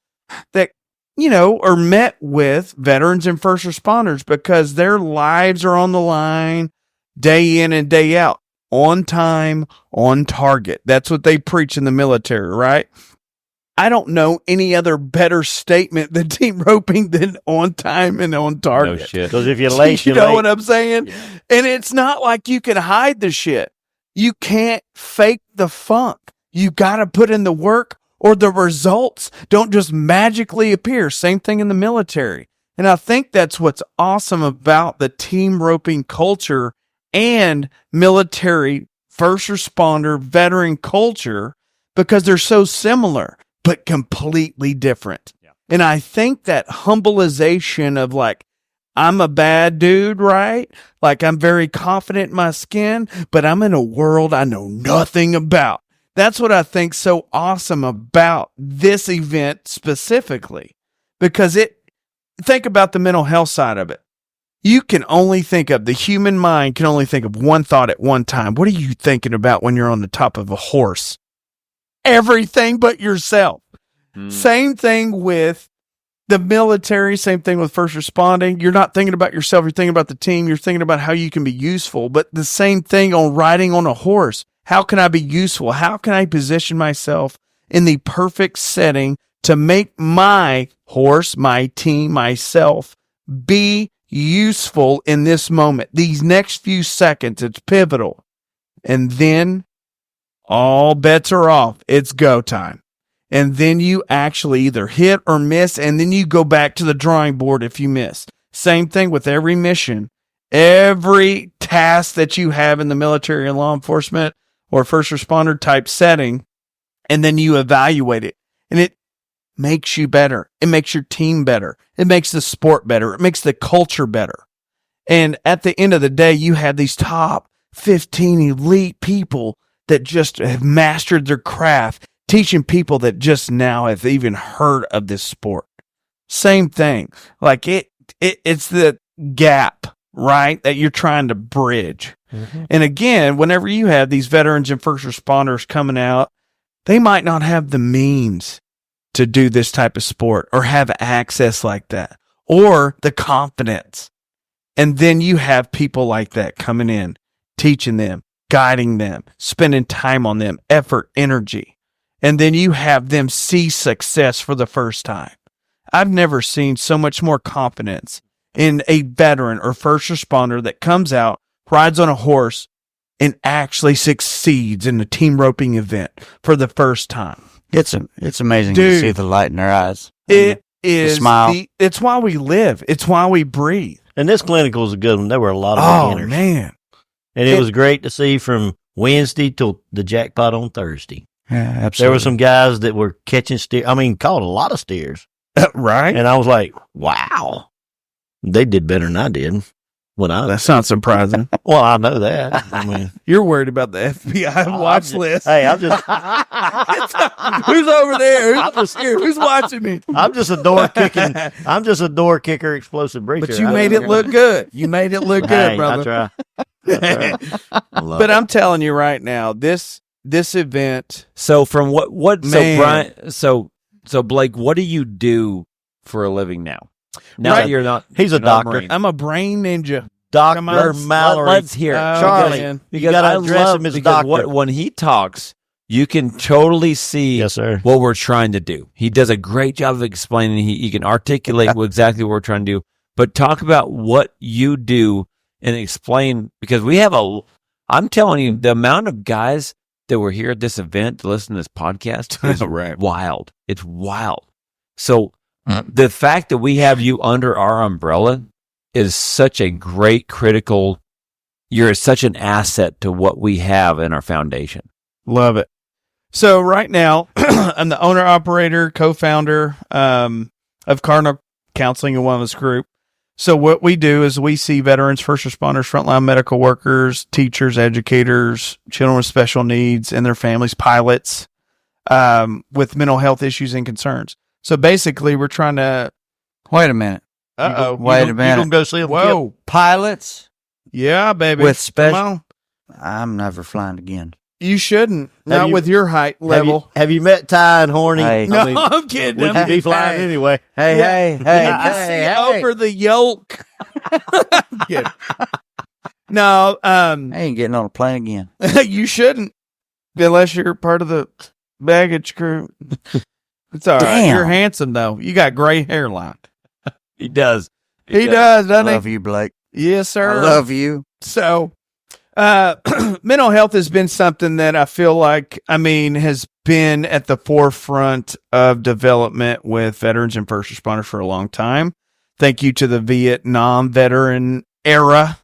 that, you know, are met with veterans and first responders because their lives are on the line day in and day out, on time, on target. That's what they preach in the military, right? I don't know any other better statement than team roping than on time and on No target. shit. Because if you're late, You you're know late. what I'm saying? And it's not like you can hide the shit. You can't fake the funk. You got to put in the work or the results don't just magically appear. Same thing in the military. And I think that's what's awesome about the team roping culture and military first responder veteran culture because they're so similar but completely different. Yeah. And I think that humbleization of like, I'm a bad dude, right? Like I'm very confident in my skin, but I'm in a world I know nothing about. That's what I think so awesome about this event specifically, because think about the mental health side of it. You can only think of, the human mind can only think of one thought at one time. What are you thinking about when you're on the top of a horse? Everything but yourself. Same thing with the military, same thing with first responding. You're not thinking about yourself. You're thinking about the team. You're thinking about how you can be useful. But the same thing on riding on a horse. How can I be useful? How can I position myself in the perfect setting to make my horse, my team, myself be useful in this moment? These next few seconds, it's pivotal. And then all bets are off. It's go time. And then you actually either hit or miss, and then you go back to the drawing board if you miss. Same thing with every mission. Every task that you have in the military and law enforcement or first responder type setting, and then you evaluate it. And it makes you better. It makes your team better. It makes the sport better. It makes the culture better. And at the end of the day, you have these top 15 elite people that just have mastered their craft, teaching people that just now have even heard of this sport. Same thing. Like it's the gap, right, that you're trying to bridge. Mm-hmm. And again, whenever you have these veterans and first responders coming out, they might not have the means to do this type of sport or have access like that or the confidence. And then you have people like that coming in, teaching them, guiding them, spending time on them, effort, energy. And then you have them see success for the first time. I've never seen so much more confidence in a veteran or first responder that comes out, rides on a horse, and actually succeeds in a team roping event for the first time. It's amazing Dude, to see the light in their eyes. It is smile. it's why we live. It's why we breathe. And this clinical was a good one. There were a lot of Oh, beginners. man. And it was great to see from Wednesday till the jackpot on Thursday. Yeah, absolutely. There were some guys that were catching steer. I mean, caught a lot of steers. Right? And I was like, wow. They did better than I did. That's not surprising. Well, I know that. I mean, You're worried about the FBI watch list. hey, I'm just Who's over there? Who's watching me? I'm just a door kicking. I'm just a door kicker, explosive breacher. But you made it look good. You made it look good, Hey, brother. I try. But I'm telling you right now, this event. So from what so Man. Brian so Blake, what do you do for a living now? Now Right. that you're not He's a you're not doctor. Marine. I'm a brain ninja. Come Dr. on, Mallory. Let's hear it. Oh, Charlie, man. you got to address him as because doctor. when he talks, you can totally see Yes, sir. what we're trying to do. He does a great job of explaining. He can articulate exactly what we're trying to do. But talk about what you do and explain, because we have I'm telling you, the amount of guys that were here at this event to listen to this podcast is Right. wild. It's wild. So the fact that we have you under our umbrella is such a great you're such an asset to what we have in our foundation. Love it. So right now, I'm the owner, operator, co-founder of Cardinal Counseling and Wellness Group. So what we do is we see veterans, first responders, frontline medical workers, teachers, educators, children with special needs and their families, pilots with mental health issues and concerns. So basically, we're trying to. Wait a minute. Uh-oh. Wait a You minute. gonna go see him? Whoa. Pilots Yeah, baby. with Come special. on. I'm never flying again. You shouldn't. Not you- with your height level. Have you met Ty and Horny? Hey. No, I mean, I'm kidding. would you be flying anyway? Hey, Yeah. hey, hey, You hey, see hey. over the yoke. I'm kidding. No, I ain't getting on a plane again. you shouldn't, unless you're part of the baggage crew. It's all right. Damn. You're handsome though. You got gray hairline. He does. He does, I doesn't love he? you, Blake. Yes, sir. I love you. So, mental health has been something that I feel like, has been at the forefront of development with veterans and first responders for a long time. Thank you to the Vietnam veteran era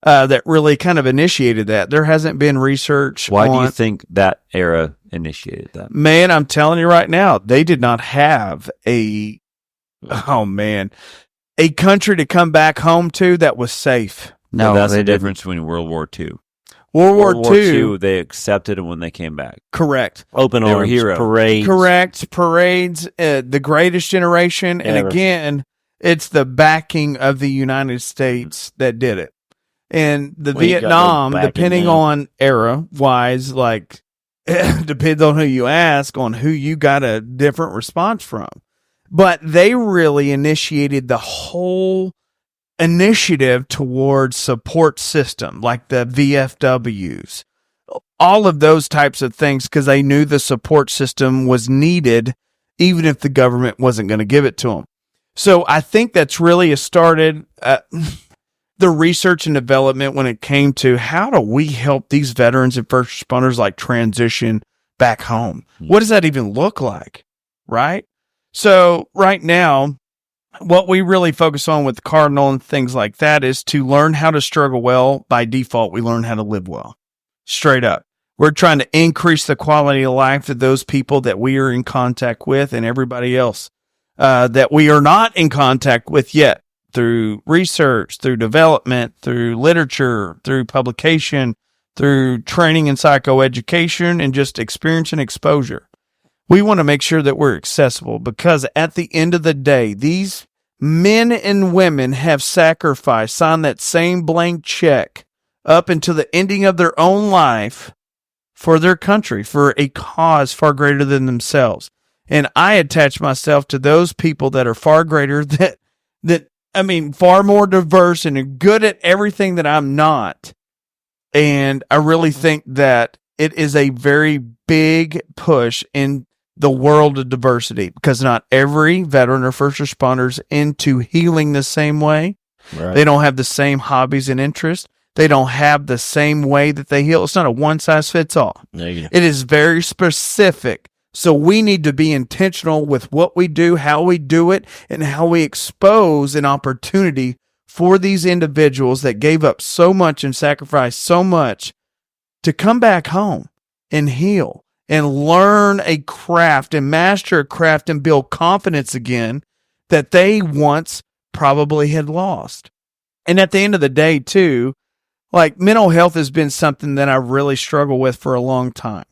that really kind of initiated that. There hasn't been research. Why do on, you think that era initiated that? Man, I'm telling you right now, they did not have a country to come back home to that was safe. No, Well, that's they the didn't. difference between World War II. World War II, they accepted it when they came back. correct. Open They were arms, heroes. parades. Correct. Parades, the greatest generation. And Ever. again, it's the backing of the United States that did it. And the We ain't got no Vietnam, backing depending now. on era wise, like depends on who you ask, on who you got a different response from. But they really initiated the whole initiative towards support system, like the VFWs, all of those types of things, because they knew the support system was needed, even if the government wasn't going to give it to them. So I think that's really started the research and development when it came to how do we help these veterans and first responders like transition back home? What does that even look like? Right? So right now, what we really focus on with Cardinal and things like that is to learn how to struggle well. By default, we learn how to live well. Straight up. We're trying to increase the quality of life of those people that we are in contact with and everybody else that we are not in contact with yet, through research, through development, through literature, through publication, through training and psychoeducation, and just experience and exposure. We want to make sure that we're accessible, because at the end of the day, these men and women have sacrificed, signed that same blank check up until the ending of their own life for their country, for a cause far greater than themselves. And I attach myself to those people that are far greater, far more diverse and are good at everything that I'm not. And I really think that it is a very big push in the world of diversity, because not every veteran or first responder is into healing the same way. Right. They don't have the same hobbies and interests. They don't have the same way that they heal. It's not a one size fits all. Negative. It is very specific. So we need to be intentional with what we do, how we do it, and how we expose an opportunity for these individuals that gave up so much and sacrificed so much to come back home and heal and learn a craft and master a craft and build confidence again that they once probably had lost. And at the end of the day, too, like mental health has been something that I really struggle with for a long time.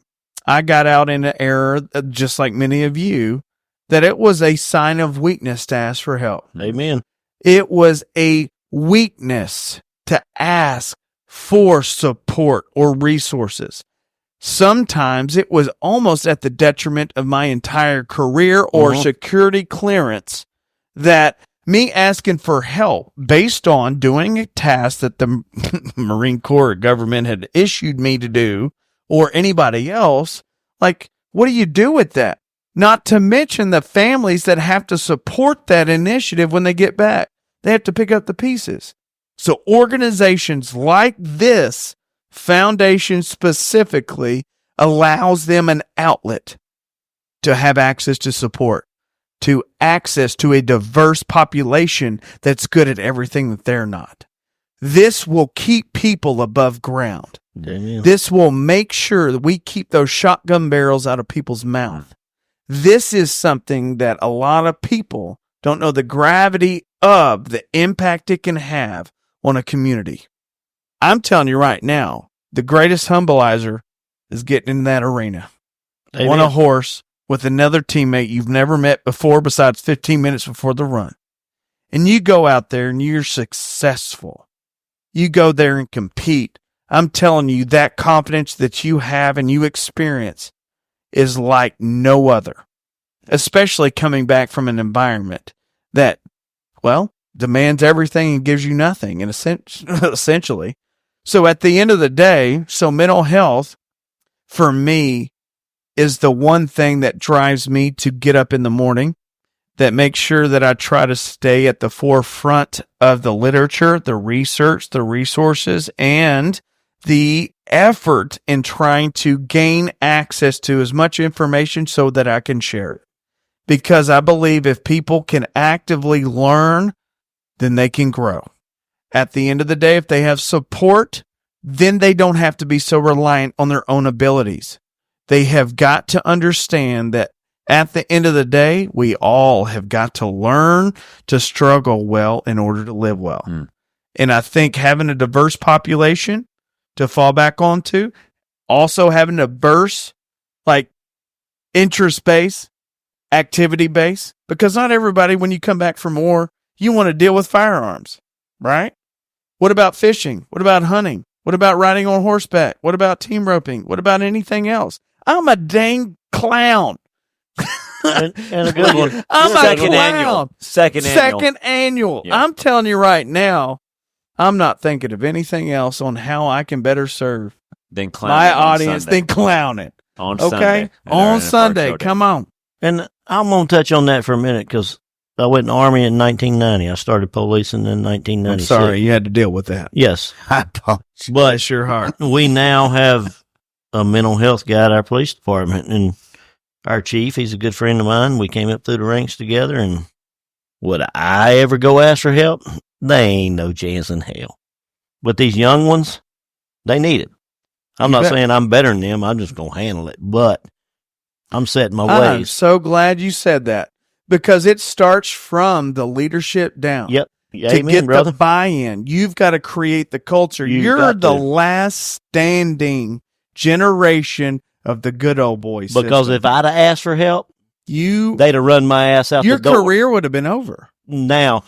I got out in an error, just like many of you, that it was a sign of weakness to ask for help. Amen. It was a weakness to ask for support or resources. Sometimes it was almost at the detriment of my entire career or security clearance that me asking for help based on doing a task that the Marine Corps government had issued me to do or anybody else, like, what do you do with that? Not to mention the families that have to support that initiative when they get back. They have to pick up the pieces. So organizations like this foundation specifically allows them an outlet to have access to support, to access to a diverse population that's good at everything that they're not. This will keep people above ground. Amen. This will make sure that we keep those shotgun barrels out of people's mouth. This is something that a lot of people don't know the gravity of the impact it can have on a community. I'm telling you right now, the greatest humbleizer is getting in that arena. Amen. On a horse with another teammate you've never met before besides 15 minutes before the run. And you go out there and you're successful. You go there and compete. I'm telling you, that confidence that you have and you experience is like no other, especially coming back from an environment that, well, demands everything and gives you nothing, and essentially. So at the end of the day, so mental health for me is the one thing that drives me to get up in the morning, that makes sure that I try to stay at the forefront of the literature, the research, the resources, and the effort in trying to gain access to as much information so that I can share it. Because I believe if people can actively learn, then they can grow. At the end of the day, if they have support, then they don't have to be so reliant on their own abilities. They have got to understand that at the end of the day, we all have got to learn to struggle well in order to live well. And I think having a diverse population to fall back onto, also having a diverse, like, interest base, activity base, because not everybody, when you come back from war, you want to deal with firearms, right? What about fishing? What about hunting? What about riding on horseback? What about team roping? What about anything else? I'm a dang clown. and a good one. I'm Second a clown. annual. Second annual. Yeah. I'm telling you right now, I'm not thinking of anything else on how I can better serve Then clown my on audience Sunday. than clowning. On Okay? Sunday. On Sunday. Come on. And I'm going to touch on that for a minute because I went in the Army in 1990. I started policing in 1996. I'm sorry you had to deal with that. Yes. But bless your heart. We now have a mental health guy at our police department, and our chief, he's a good friend of mine. We came up through the ranks together, and would I ever go ask for help? They ain't no chance in hell. But these young ones, they need it. I'm not saying I'm better than them. I'm just going to handle it, but I'm setting my I'm ways. so glad you said that, because it starts from the leadership down. Yep. To Amen, get brother. the buy-in, you've got to create the culture. You've You're got the to. last standing generation of the good old boys. Because if I'd have asked for help, they'd have run my ass out your the door. career would have been over. Now,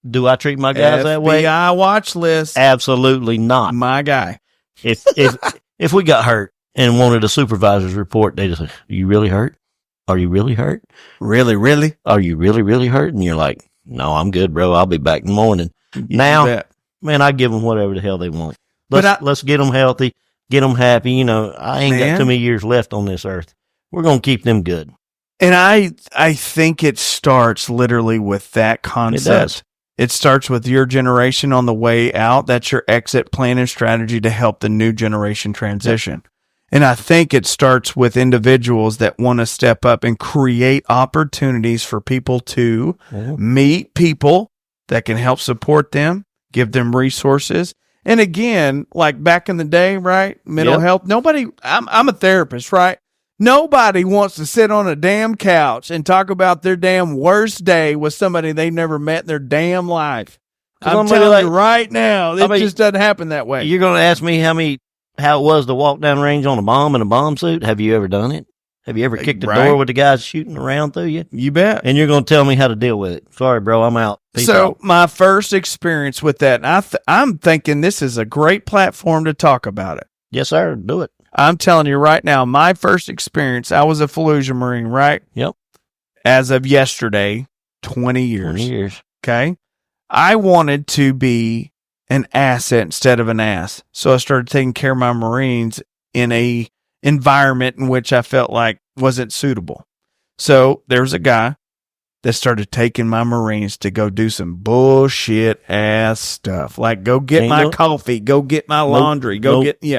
do I treat my guys that way? FBI watch list. Absolutely not. My guy. If we got hurt and wanted a supervisor's report, they just say, "Are you really hurt? Are you really hurt? Really? Are you really hurt?" And you're like, "No, I'm good, bro. I'll be back in the morning." Now, man, I give them whatever the hell they want. Let's get them healthy, get them happy. You know, I ain't got too many years left on this earth. We're going to keep them good. And I think it starts literally with that concept. It does. It starts with your generation on the way out. That's your exit plan and strategy to help the new generation transition. And I think it starts with individuals that want to step up and create opportunities for people to meet people that can help support them, give them resources. And again, like back in the day, right? Mental health. Nobody, I'm a therapist, right? Nobody wants to sit on a damn couch and talk about their damn worst day with somebody they've never met in their damn life. I'm telling you right now, it just doesn't happen that way. You're going to ask me how it was to walk down range on a bomb in a bomb suit? Have you ever done it? Have you ever kicked a door with the guys shooting around through you? You bet. And you're going to tell me how to deal with it. Sorry, bro, I'm out. Peace out. My first experience with that, I'm thinking this is a great platform to talk about it. Yes, sir. Do it. I'm telling you right now, my first experience, I was a Fallujah Marine, right? Yep. As of yesterday, 20 years. 20 years. Okay. I wanted to be an asset instead of an ass. So I started taking care of my Marines in a environment in which I felt like wasn't suitable. So there was a guy that started taking my Marines to go do some bullshit ass stuff. Like go get my coffee, go get my laundry, And he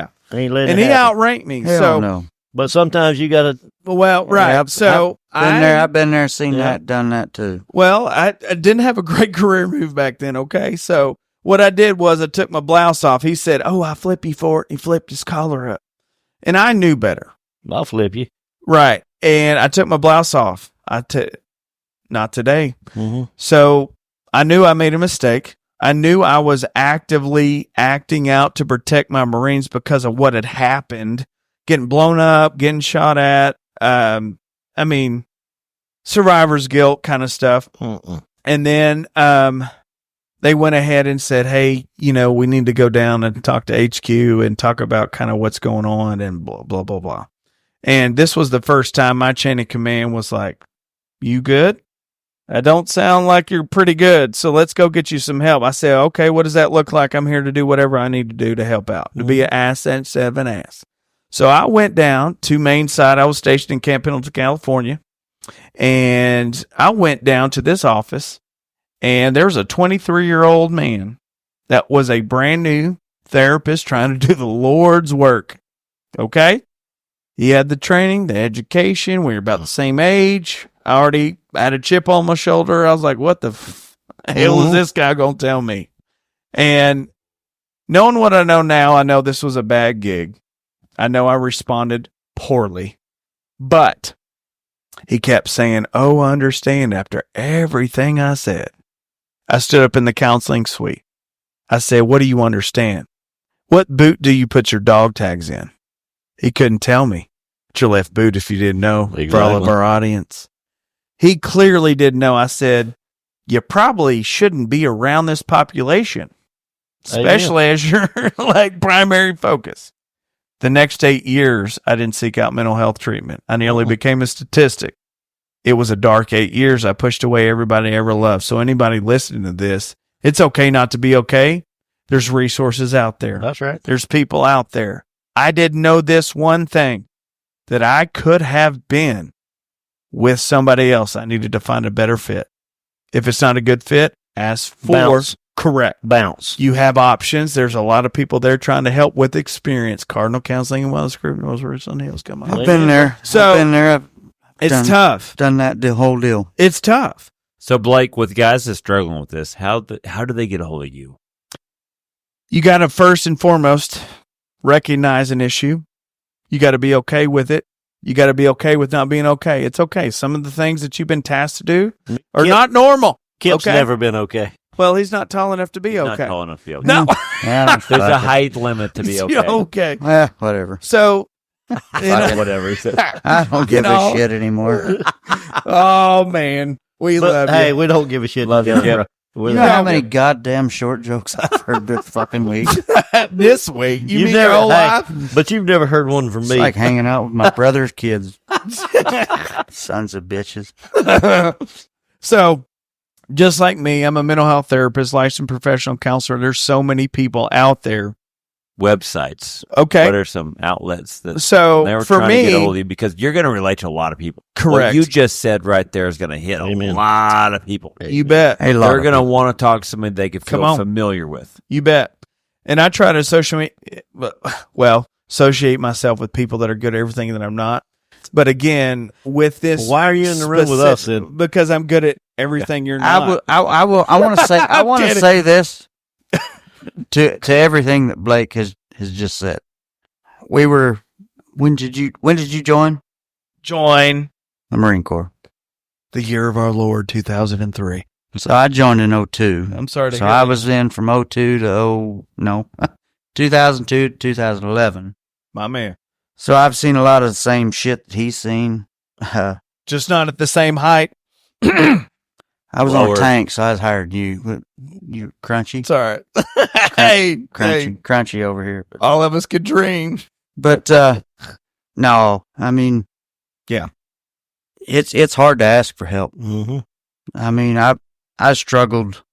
outranked me. Hell no. But sometimes you got to. Well, right. I've been there, seen that, done that too. Well, I didn't have a great career move back then. Okay. So what I did was I took my blouse off. He said, "Oh, I'll flip you for it." He flipped his collar up. And I knew better. I'll flip you. Right. And I took my blouse off. Not today. Mm-hmm. So I knew I made a mistake. I knew I was actively acting out to protect my Marines because of what had happened, getting blown up, getting shot at. Survivor's guilt kind of stuff. And then they went ahead and said, "Hey, we need to go down and talk to HQ and talk about kind of what's going on and blah, blah, blah, blah." And this was the first time my chain of command was like, "You good? I don't sound like you're pretty good. So let's go get you some help." I said, "Okay, what does that look like? I'm here to do whatever I need to do to help out, to be an asset instead of an ass." So I went down to main site. I was stationed in Camp Pendleton, California. And I went down to this office, and there was a 23-year-old man that was a brand new therapist trying to do the Lord's work. Okay? He had the training, the education. We were about the same age. I already had a chip on my shoulder. I was like, what the hell is this guy going to tell me? And knowing what I know now, I know this was a bad gig. I know I responded poorly. But he kept saying, "Oh, I understand," after everything I said. I stood up in the counseling suite. I said, "What do you understand? What boot do you put your dog tags in?" He couldn't tell me. It's your left boot if you didn't know, for all of our audience. He clearly didn't know. I said, "You probably shouldn't be around this population, especially as your primary focus." The next 8 years, I didn't seek out mental health treatment. I nearly became a statistic. It was a dark 8 years. I pushed away everybody I ever loved. So anybody listening to this, it's okay not to be okay. There's resources out there. That's right. There's people out there. I didn't know this one thing, that I could have been with somebody else. I needed to find a better fit. If it's not a good fit, ask for Bounce. Correct. Bounce. You have options. There's a lot of people there trying to help with experience. Cardinal Counseling and Wellness Group, Rose on Hills. Come on. I've been there. It's tough. Done that the whole deal. It's tough. So, Blake, with guys that's struggling with this, how do they get a hold of you? You got to first and foremost recognize an issue. You got to be okay with it. You got to be okay with not being okay. It's okay. Some of the things that you've been tasked to do are not normal. Kip's never been okay. Well, he's not tall enough to be okay. Not tall enough to be okay. No. There's a height limit to be okay. Okay. Whatever. So, whatever he said. I don't give a shit anymore. Oh, man. We love you. Hey, we don't give a shit. Love you, Kip. You know how many goddamn short jokes I've heard this fucking week? This week? You mean never, your whole life? But you've never heard one from It's me. like hanging out with my brother's kids. Sons of bitches. So, just like me, I'm a mental health therapist, licensed professional counselor. There's so many people out there. Websites. Okay. What are some outlets that they were for trying me, to get a hold of me? you? Because you're going to relate to a lot of people. Correct. What you just said right there is going to hit a lot of people. You bet. Hey, They're going to want to talk to somebody they can feel familiar with. You bet. And I try to associate myself with people that are good at everything that I'm not. But again, with this, Why are you in the room with us, Sid? Because I'm good at everything you're not. I want to say. I I'm want to kidding. say this to everything that Blake has just said. We were. When did you join Join the Marine Corps? the year of our Lord 2003. So I joined in 02. I'm sorry to So hear I that. was in from 02 to 2002 to 2011. My man. So I've seen a lot of the same shit that he's seen. Just not at the same height. I was on Lower. a tank, so I was hired you. You crunchy, It's all right. hey, crunchy over here. all of us could dream. But no, I mean, Yeah. it's hard to ask for help. Mm-hmm. I mean, I struggled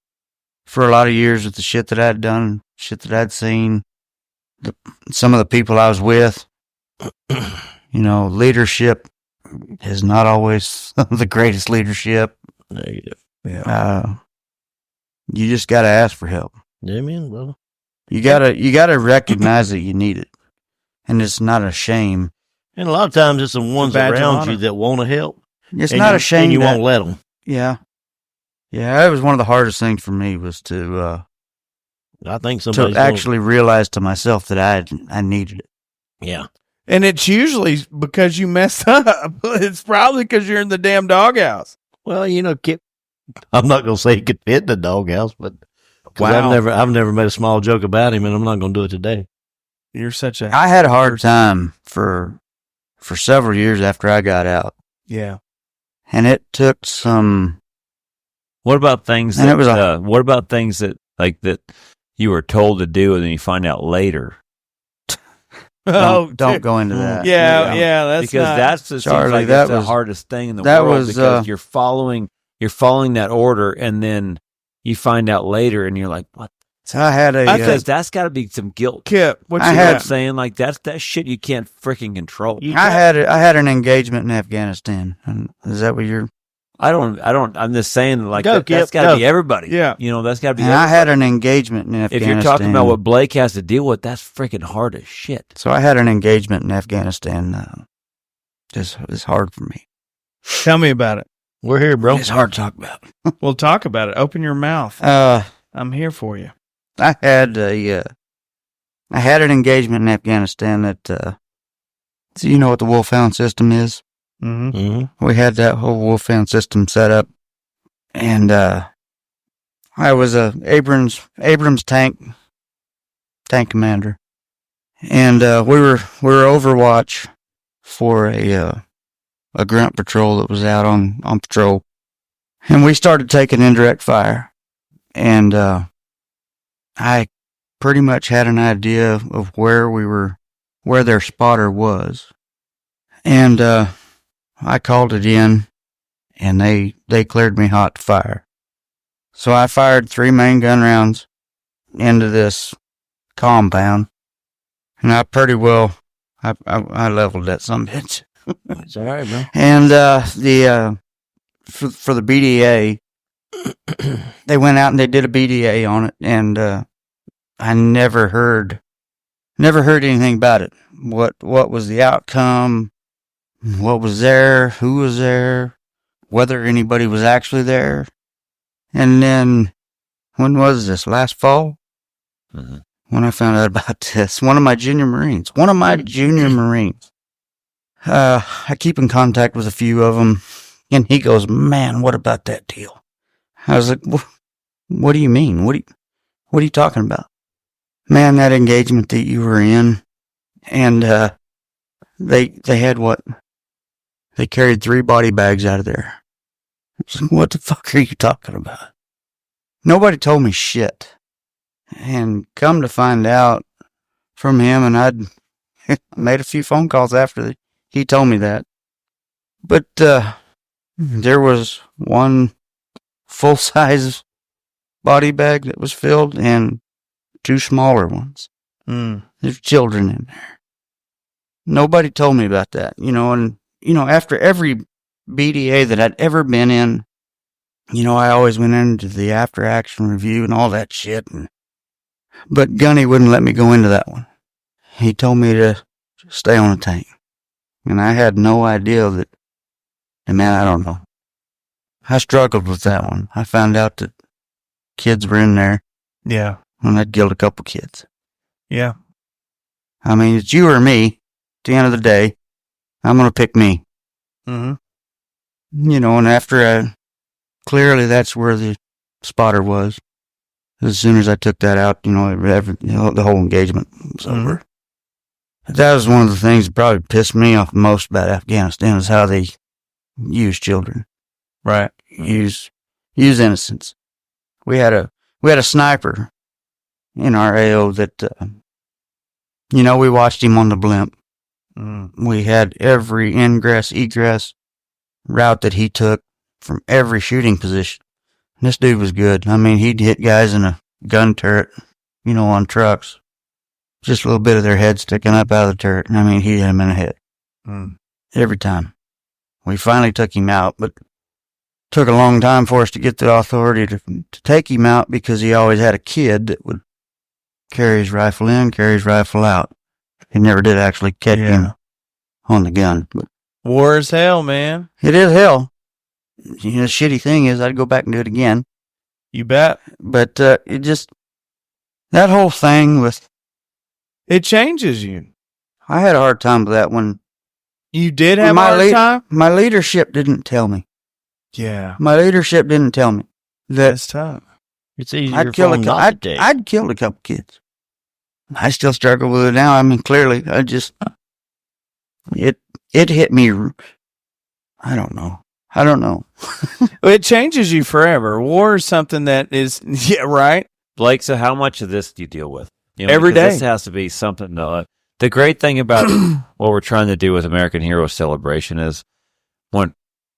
for a lot of years with the shit that I'd done, shit that I'd seen, some of the people I was with. Leadership is not always the greatest leadership. Negative. You just got to ask for help. Amen, brother. You gotta recognize that you need it, and it's not a shame. And a lot of times it's the ones badge of around honor. you that want to help. It's and not you, a shame. And you that- won't let them. Yeah. Yeah, it was one of the hardest things for me was to I think somebody's actually realize to myself that I needed it. Yeah. And it's usually because you messed up. It's probably because you're in the damn doghouse. Well, Kip, I'm not going to say he could fit in the doghouse, but 'cause Wow. I've never made a small joke about him, and I'm not going to do it today. You're such a I had a hard time for several years after I got out, yeah. and it took some. What about things And that, it was a- what about things that you were told to do and then you find out later? Don't dude. go into that. Yeah, that's Because not, that's the, Charlie, seems like that that's the was- hardest thing in the that world was, because you're following that order and then you find out later and you're like, what? So I had a. Because that's got to be some guilt. Kip. What I you You know what had- I'm saying? Like that shit you can't freaking control. I had an engagement in Afghanistan. And is that what you're? I'm just saying like Go, that's Kip, got to go. be everybody. Yeah. That's got to be And everybody. I had an engagement in If Afghanistan. you're talking about what Blake has to deal with, that's freaking hard as shit. So I had an engagement in Afghanistan. It's hard for me. Tell me about it. We're here, bro. It's hard to talk about. We'll talk about it. Open your mouth. I'm here for you. I had an engagement in Afghanistan that. So you know what the Wolfhound system is? Mm-hmm. Mm-hmm. We had that whole Wolfhound system set up, and I was a Abrams tank commander, and we were Overwatch for a grunt patrol that was out on patrol, and we started taking indirect fire, and I pretty much had an idea of where their spotter was, and I called it in, and they cleared me hot to fire. So I fired 3 main gun rounds into this compound, and I pretty well I leveled that sumbitch. It's all right, bro. And for the BDA, they went out and they did a BDA on it, and I never heard anything about it. What was the outcome? What was there? Who was there? Whether anybody was actually there? And then, when was this? Last fall? Mm-hmm. When I found out about this, one of my junior Marines, I keep in contact with a few of them, and he goes, "Man, what about that deal?" I was like, "What do you mean? What are you talking about?" "Man, that engagement that you were in, and they had what? They carried 3 body bags out of there." I was like, "What the fuck are you talking about?" Nobody told me shit. And come to find out from him, and I'd made a few phone calls after he told me that. But there was one full-size body bag that was filled and 2 smaller ones. There's children in there. Nobody told me about that, and, after every BDA that I'd ever been in, I always went into the after-action review and all that shit, but Gunny wouldn't let me go into that one. He told me to stay on the tank. And I had no idea that, and man, I don't know. I struggled with that one. I found out that kids were in there. Yeah. And I'd killed a couple kids. Yeah. I mean, it's you or me. At the end of the day, I'm going to pick me. Mm-hmm. You know, and after clearly that's where the spotter was. As soon as I took that out, you know, the whole engagement was over. That was one of the things that probably pissed me off most about Afghanistan is how they use children. Right. Use innocents. We had a sniper in our AO that, you know, we watched him on the blimp. We had every ingress, egress route that he took from every shooting position. And this dude was good. I mean, he'd hit guys in a gun turret, you know, on trucks. Just a little bit of their head sticking up out of the turret. I mean, he hit him in the head. Every time. We finally took him out, but took a long time for us to get the authority to take him out because he always had a kid that would carry his rifle in, carry his rifle out. He never did actually catch him on the gun. But war is hell, man. it is hell. You know, the shitty thing is I'd go back and do it again. You bet. But it just, that whole thing with, it changes you. I had a hard time with that one. You did have a hard time? My leadership didn't tell me. Yeah. My leadership didn't tell me that That's tough. It's easier I'd for killed them not to take. I'd killed a couple kids. I still struggle with it now. I mean, clearly, it hit me. I don't know. It changes you forever. War is something that is, yeah, right? Blake, so how much of this do you deal with? You Every because day. This has to be something. The great thing about what we're trying to do with American Hero Celebration is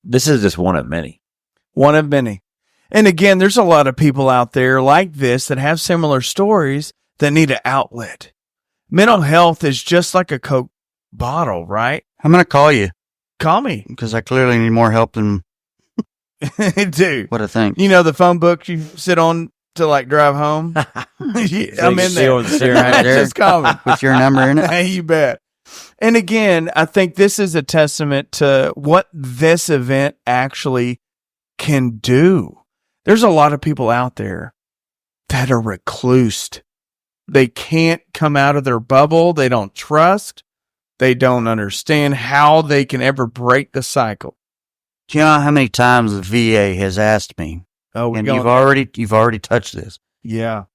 this is just one of many. One of many. And again, there's a lot of people out there like this that have similar stories that need an outlet. Mental health is just like a Coke bottle, right? I'm going to call you Call me. because I clearly need more help than Dude. what I think. You know the phone book you sit on to like drive home? Yeah, I'm in there. Right there. Just call me. With your number in it. Hey, you bet. And again, I think this is a testament to what this event actually can do. There's a lot of people out there that are reclused. They can't come out of their bubble. They don't trust. They don't understand how they can ever break the cycle. Do you know how many times the VA has asked me? Oh, And you've already touched this. yeah.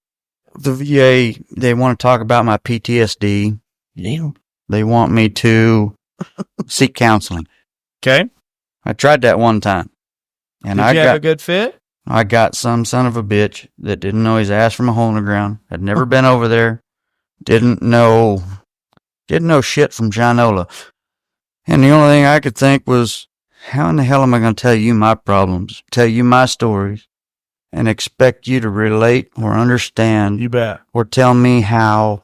The VA, they want to talk about my PTSD. Yeah. They want me to seek counseling. Okay. I tried that one time. And Did you have a good fit? I got some son of a bitch that didn't know his ass from a hole in the ground, had never been over there, didn't know shit from Johnola. And the only thing I could think was, how in the hell am I going to tell you my problems, tell you my stories, and expect you to relate or understand You bet. or tell me how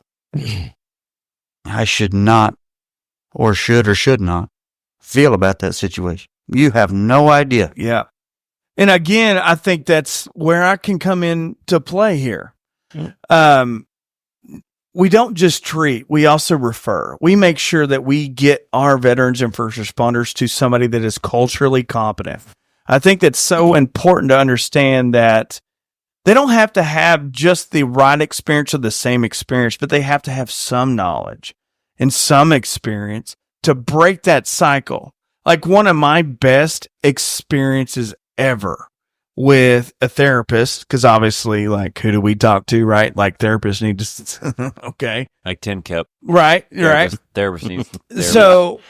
I should not or should not feel about that situation? You have no idea. Yeah. And again, I think that's where I can come into play here. We don't just treat, we also refer. We make sure that we get our veterans and first responders to somebody that is culturally competent. I think that's so important to understand that they don't have to have just the right experience or the same experience, but they have to have some knowledge and some experience to break that cycle. Like one of my best experiences ever with a therapist, because obviously, like, who do we talk to, right? Like, therapists need to, okay. Like 10 Kip. Right. Therapist needs therapy. So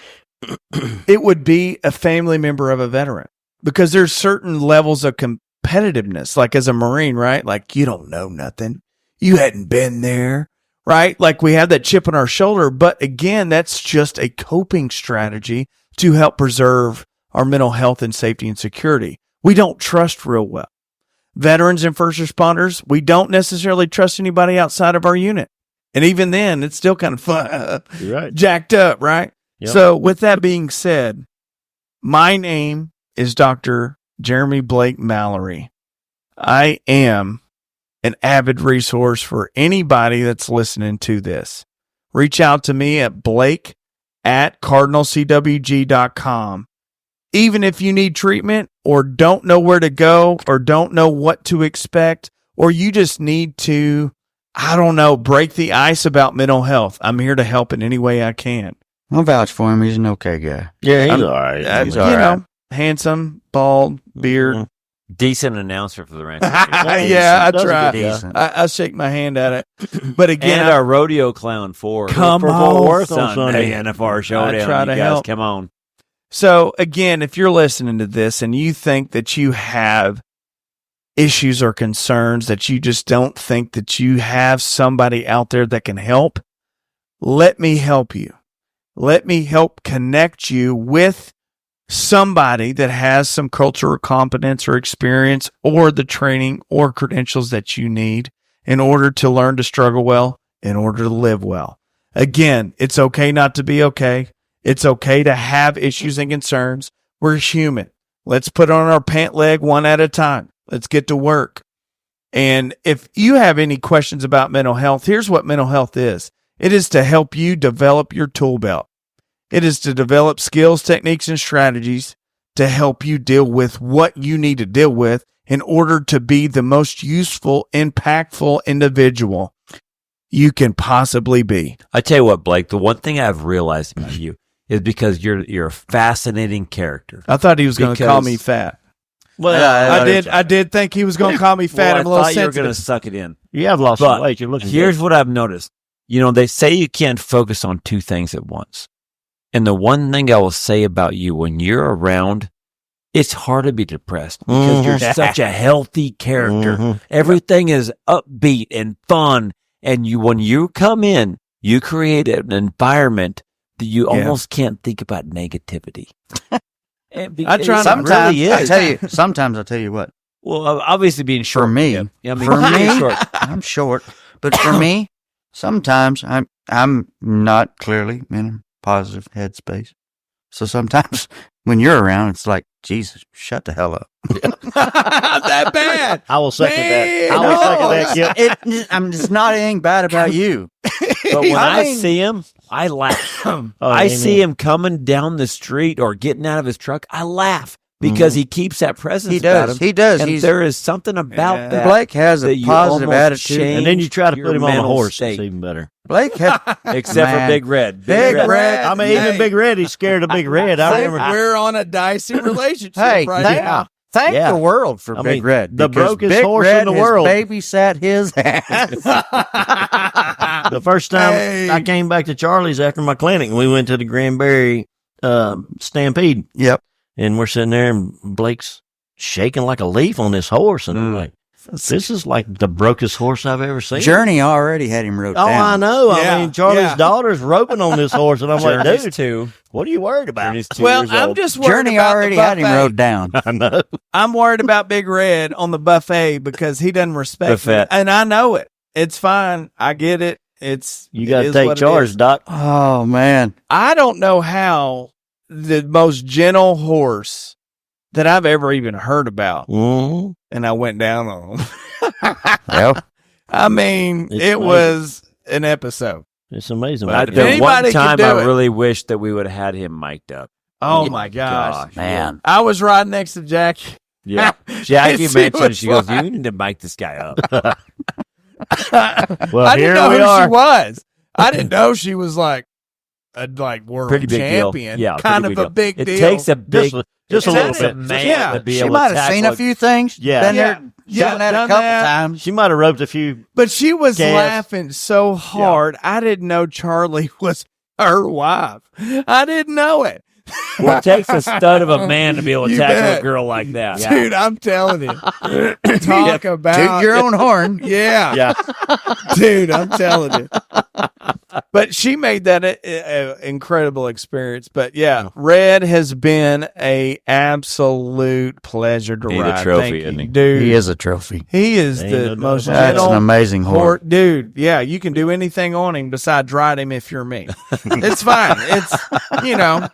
it would be a family member of a veteran because there's certain levels of competitiveness, like as a Marine, right? Like, you don't know nothing. You hadn't been there, right? Like, we have that chip on our shoulder. But again, that's just a coping strategy to help preserve our mental health and safety and security. We don't trust real well. Veterans and first responders, we don't necessarily trust anybody outside of our unit. And even then, it's still kind of fun, You're right. jacked up, right? Yep. So with that being said, my name is Dr. Jeremy Blake Mallory. I am an avid resource for anybody that's listening to this. Reach out to me at Blake at cardinalcwg.com. Even if you need treatment or don't know where to go or don't know what to expect, or you just need to, I don't know, break the ice about mental health, I'm here to help in any way I can. I'll vouch for him. He's an okay guy. Yeah, he's all right. He's all right. know, handsome, bald, beard. Decent announcer for the ranch. Yeah, I Does a try. good job. I shake my hand at it. But again, And our rodeo clown for Come for on, Fort Worth on Sunday Sunday. NFR Showdown. try You to guys, help. come on. so again, if you're listening to this and you think that you have issues or concerns that you just don't think that you have somebody out there that can help, let me help you. Let me help connect you with somebody that has some cultural competence or experience or the training or credentials that you need in order to learn to struggle well, in order to live well. Again, it's okay not to be okay. It's okay to have issues and concerns. We're human. Let's put on our pant leg one at a time. Let's get to work. And if you have any questions about mental health, here's what mental health is. It is to help you develop your tool belt. It is to develop skills, techniques, and strategies to help you deal with what you need to deal with in order to be the most useful, impactful individual you can possibly be. I tell you what, Blake, the one thing I've realized about you is because you're a fascinating character. I thought he was going to Because- call me fat. Well, I did think he was going to call me fat. Well, I'm a little I thought you were going to sensitive. suck it in. you have lost But some weight. You're looking Here's good. what I've noticed. You know, they say you can't focus on two things at once. And the one thing I will say about you, when you're around, it's hard to be depressed because you're such a healthy character. Mhm. Everything is upbeat and fun. And when you come in, you create an environment that you almost can't think about negativity. I try not- Sometimes really I is. tell you. Sometimes I tell you what. Well, obviously being short. For me, yeah. I mean, for being me, short. I'm short, but for me, sometimes I'm not clearly in a positive headspace. So sometimes when you're around, it's like, Jesus, shut the hell up. That bad. I will second Man, that. I will second that. Yep. It's not anything bad about you. But when I see him, I laugh. I see him coming down the street or getting out of his truck. I laugh because he keeps that presence. He about does. him. He does. And there is something about that. Blake has a that you positive almost attitude. change And then you try to your put him on a mental horse. state. It's even better. Blake has, Except Man. for Big Red. Big Red. I mean, Hey. even Big Red, he's scared of Big Red. I Think remember. we're on a dicey relationship hey, right thank, now. thank Yeah. the world for I Big mean, Red. the because brokest Big horse Red in the has world. babysat his ass. The first time Hey. I came back to Charlie's after my clinic, we went to the Granbury Stampede. Yep. And we're sitting there, and Blake's shaking like a leaf on this horse. And I'm like, this is like the brokest horse I've ever seen. Journey already had him wrote Oh, down. I know. Yeah, I mean, Charlie's yeah. daughter's roping on this horse. And I'm like, Journey's dude, 2. what are you worried about? Journey's 2 Well, years I'm old. just worried Journey about already the had him buffet. wrote down. I know. I'm worried about Big Red on the buffet because he doesn't respect me. Buffet. And I know it. It's fine. I get it. You got it to is take what it charge, is. Doc. Oh, man. I don't know how the most gentle horse that I've ever even heard about, Mm-hmm. and I went down on him. Well, I mean, It's it amazing. was an episode. It's amazing. But what the he Anybody one can time do I it. really wish that we would have had him mic'd up. Oh Yeah. my gosh. man. I was riding next to Jackie. Yeah. Jackie She mentioned, was she goes, like- you need to mic this guy up. Well, I here didn't know we who are. she was. I didn't know she was like a world Pretty big champion. deal. Yeah, kind pretty of a big It deal. takes a big, Just a Is little that bit. it? man Yeah. to be She able might to have seen tackle a few things. Yeah. Been Yeah. there, Yeah, done that a done couple that. times. She might have roped a few. But she was Gas. laughing so hard. I didn't know Charlie was her wife. I didn't know it. Well, it takes a stud of a man to be able to You tackle bet. a girl like that. Dude, I'm telling you. Talk about Toot your own horn. Yeah. Yeah. Dude, I'm telling you. But she made that a incredible experience. But yeah, Red has been a absolute pleasure to He's a ride. trophy, Thank isn't you. he? Dude, He is a trophy. He is Ain't the no doubt most about it. That's gentle an amazing horse. horse. Dude, yeah, you can do anything on him besides ride him if you're me. It's fine. It's, you know,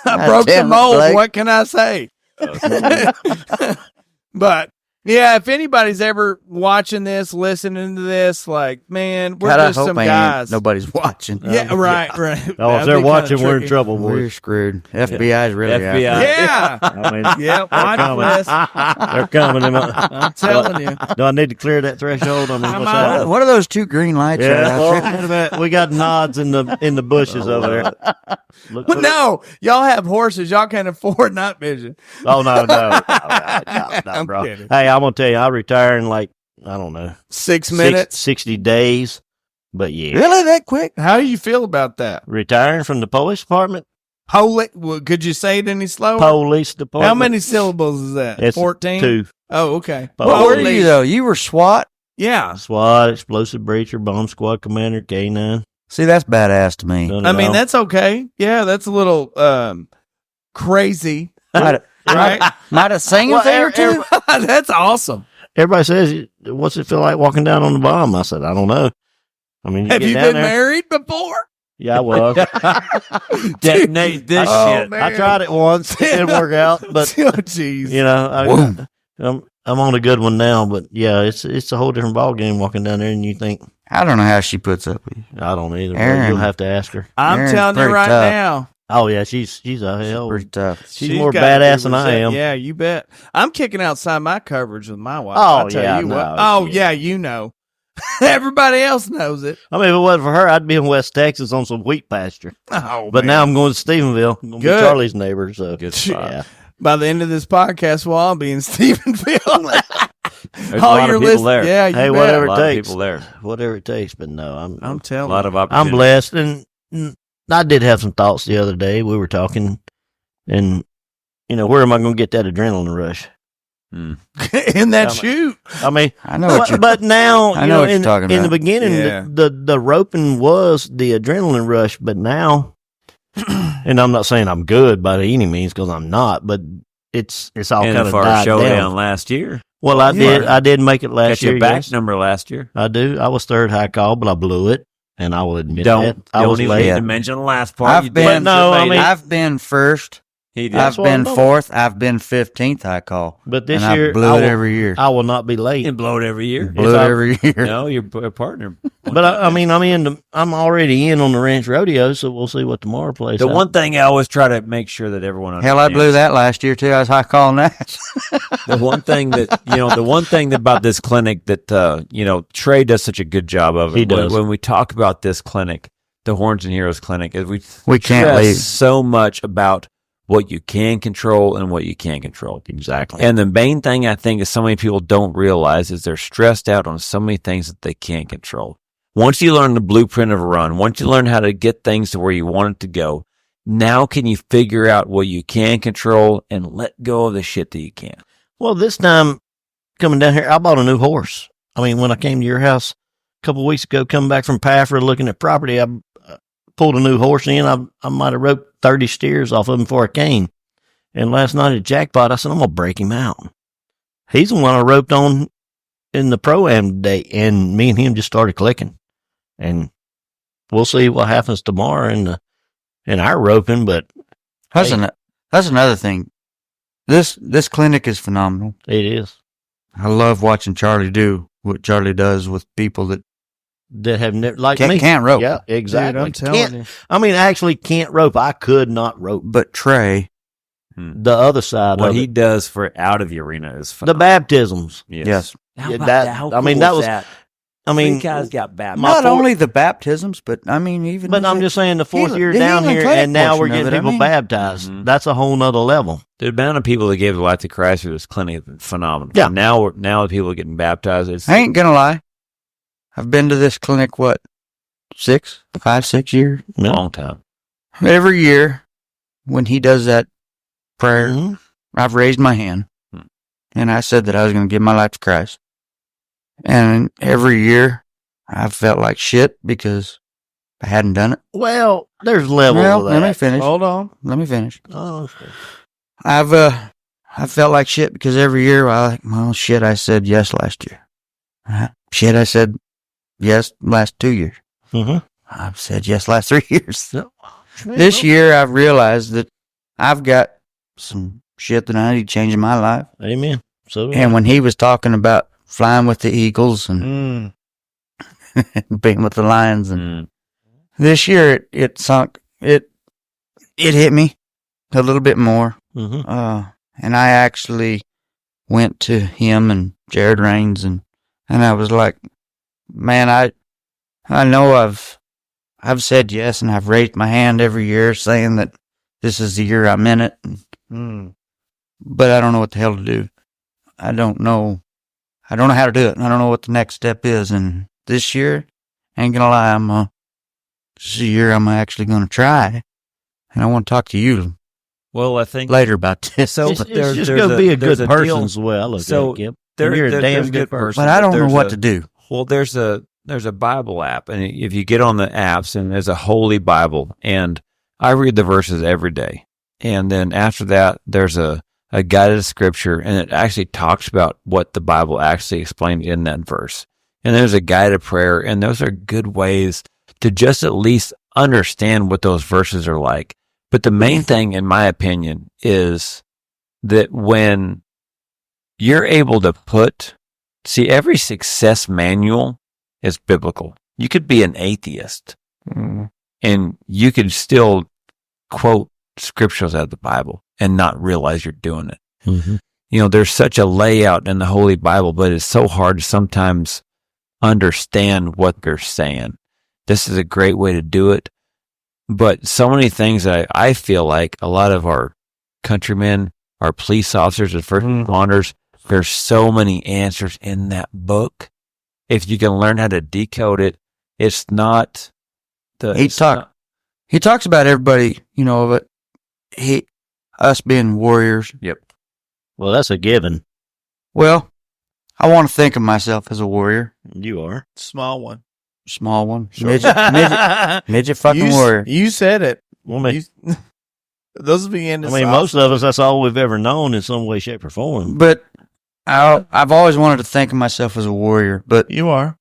I broke the damn it, mold. Blake. What can I say? But Yeah, if anybody's ever watching this, listening to this, like, man, we're God, I just hope some ain't guys. Nobody's watching. Yeah, right. Oh, if That'd they're be watching, kinda we're in tricky. trouble, boys. We're screwed. FBI's really FBI. out. Yeah. I mean, Yeah, watch this. they're coming. I'm telling you. Do I need to clear that threshold? I mean, what's on. that? What are those 2 green lights? Yeah, out there? well, we got nods in the bushes over there. Look, But no, y'all have horses. Y'all can't afford night vision. Oh no, no, I'm bro. kidding. Hey, I'm gonna tell you, I retire in like I don't know 6 minutes. 60 days. But yeah, Really, that quick? How do you feel about that? retiring from the police department. Could you say it any slower? Police department. How many syllables is that? It's 14? 2. Oh, okay. What What were Police. you though? You were SWAT. Yeah. SWAT, explosive breacher, bomb squad commander, K9. See, that's badass to me. Done I it mean, all. that's okay. Yeah, that's a little crazy. Might Right? have sang a Well, thing or two. That's awesome. Everybody says, "What's it feel like walking down on the bomb?" I said, "I don't know." I mean, Have get you down been there. married before? Yeah, I was. Detonate this Oh, shit. man. I tried it once. It didn't work out, but Oh, jeez. you know, I'm on a good one now. But yeah, it's a whole different ball game walking down there, and you think I don't know how she puts up with you. I don't either. But Aaron. you'll have to ask her. I'm Aaron's telling you pretty right tough. now. Oh yeah, she's a hell. Pretty tough. She's more gotta badass be than I reset- am. Yeah, you bet. I'm kicking outside my coverage with my wife. Oh, I'll tell yeah, you no, what. Oh shit. yeah, you know. Everybody else knows it. I mean, if it wasn't for her, I'd be in West Texas on some wheat pasture. Oh, But man. now I'm going to Stephenville. I'm going to be Good. Charlie's neighbor. So Good yeah. spot. by the end of this podcast, well, I'll be in Stephenville. There's a lot of people there. Yeah, you Hey, bet. whatever A it lot of takes. people there. Whatever it takes. But no, I'm I'm A telling lot you. of opportunity. I'm blessed, and I did have some thoughts the other day. We were talking, and where am I going to get that adrenaline rush? in that I'm- shoot. I mean, I know what you're. but now I know what you're talking in the about. beginning, Yeah. the roping was the adrenaline rush, but now, and I'm not saying I'm good by any means because I'm not, but it's all And kind of for our died showdown down. last year. Well, I did make it last Got year. your back Yes. number last year. I do. I was third high call, but I blew it, and I will admit Don't that. I was even late. need to mention the last part. I've You been- did. no, I Made mean- it. I've been first. He did. I've what I'm been doing. fourth. I've been 15th. I call. But this and year, I blew I it will- every year. I will not be late. and blow it every year. Blew it I- every year. No, your partner. But I mean, I'm already in on the ranch rodeo, so we'll see what tomorrow plays. The out. one thing I always try to make sure that everyone Hell, I blew understands- that last year too. I was high calling that. The one thing that the one thing about this clinic that Trey does such a good job of. He When- does. When we talk about this clinic, the Horns and Heroes clinic, is We can't stress leave. so much about what you can control and what you can't control. Exactly. And the main thing I think is so many people don't realize is they're stressed out on so many things that they can't control. Once you learn the blueprint of a run, once you learn how to get things to where you want it to go, now can you figure out what you can control and let go of the shit that you can't? Well, this time coming down here, I bought a new horse. I mean, when I came to your house a couple of weeks ago, coming back from Pafford looking at property, I pulled a new horse in. I might have roped 30 steers off of him before I came. And last night at Jackpot, I said, I'm going to break him out. He's the one I roped on in the Pro-Am today, and me and him just started clicking. And we'll see what happens tomorrow in our roping, but That's another thing. This clinic is phenomenal. it is. I love watching Charlie do what Charlie does with people that That have never, like me. can't rope. Yeah, exactly. I'm telling Can't- you. I mean, actually can't rope. I could not rope. But Trey, The other side What of he it. does for out of the arena is The phenomenal. baptisms. yes. How Yeah, about that- that? How I mean, cool that is was- that? I mean, Three guys got baptized. Not fourth- only the baptisms, but I mean even. but I'm the- just saying the fourth Healing- year the down healing here, clinic and now we're portion of getting it, I people mean. baptized. Mhm. That's a whole nother level. The amount of people that gave their life to Christ through this clinic is phenomenal. Yeah. Now the people are getting baptized. It's I ain't gonna lie. I've been to this clinic 5, 6 years. a long time. Every year, when he does that prayer, Mhm. I've raised my hand, Hmm. and I said that I was going to give my life to Christ. And every year, I've felt like shit because I hadn't done it. Well, there's levels Well, of let me that. finish. Hold on. Let me finish. Oh, okay. I felt like shit because every year, shit, I said yes last year. Shit, I said yes last 2 years. Mhm. I've said yes last 3 years. Yeah, This well, year, I've realized that I've got some shit that I need to change in my life. Amen. So And when he was talking about flying with the Eagles and being with the Lions, and this year it sunk. It hit me a little bit more. And I actually went to him and Jared Raines, and I was like, man, I know I've said yes, and I've raised my hand every year saying that this is the year I'm in it. But I don't know what the hell to do. I don't know how to do it. I don't know what the next step is. And this year, ain't gonna lie, this is a year I'm actually gonna try. And I want to talk to you Well, I think later about this. so. it's just going to be a good person is the way I look at it, Kip. You're a damn good person. But I don't know what to do. Well, there's a Bible app, and if you get on the apps, and there's a Holy Bible, and I read the verses every day, and then after that, there's a guided scripture, and it actually talks about what the Bible actually explained in that verse, and there's a guided prayer, and those are good ways to just at least understand what those verses are like. But the main thing, in my opinion, is that when you're able to every success manual is biblical. You could be an atheist and you could still quote scriptures out of the Bible and not realize you're doing it. There's such a layout in the Holy Bible, but it's so hard to sometimes understand what they're saying. This is a great way to do it. But so many things that I feel like a lot of our countrymen, our police officers and first responders, there's so many answers in that book. If you can learn how to decode it, it's not the... He talks about everybody, but us being warriors. Yep. Well, that's a given. Well, I want to think of myself as a warrior. You are. Small one. Small one. Sure. Midget fucking warrior. You said it. Well, Those will be in the most of us, that's all we've ever known in some way, shape, or form. But I've always wanted to think of myself as a warrior. But you are.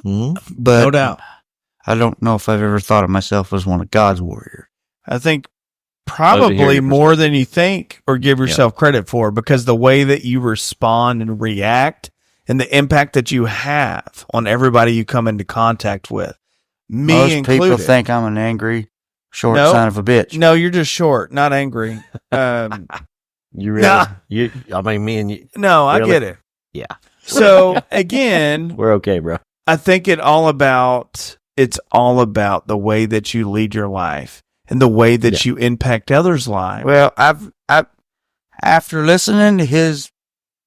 But no doubt. I don't know if I've ever thought of myself as one of God's warriors. I think probably more than you think or give yourself credit for, because the way that you respond and react and the impact that you have on everybody you come into contact with. Most included. people think I'm an angry, short son of a bitch. No, you're just short, not angry. You really? Me and you. No, really? I get it. Yeah. So again, we're okay, bro. I think it's all about the way that you lead your life and the way that you impact others' lives. Well, I've after listening to his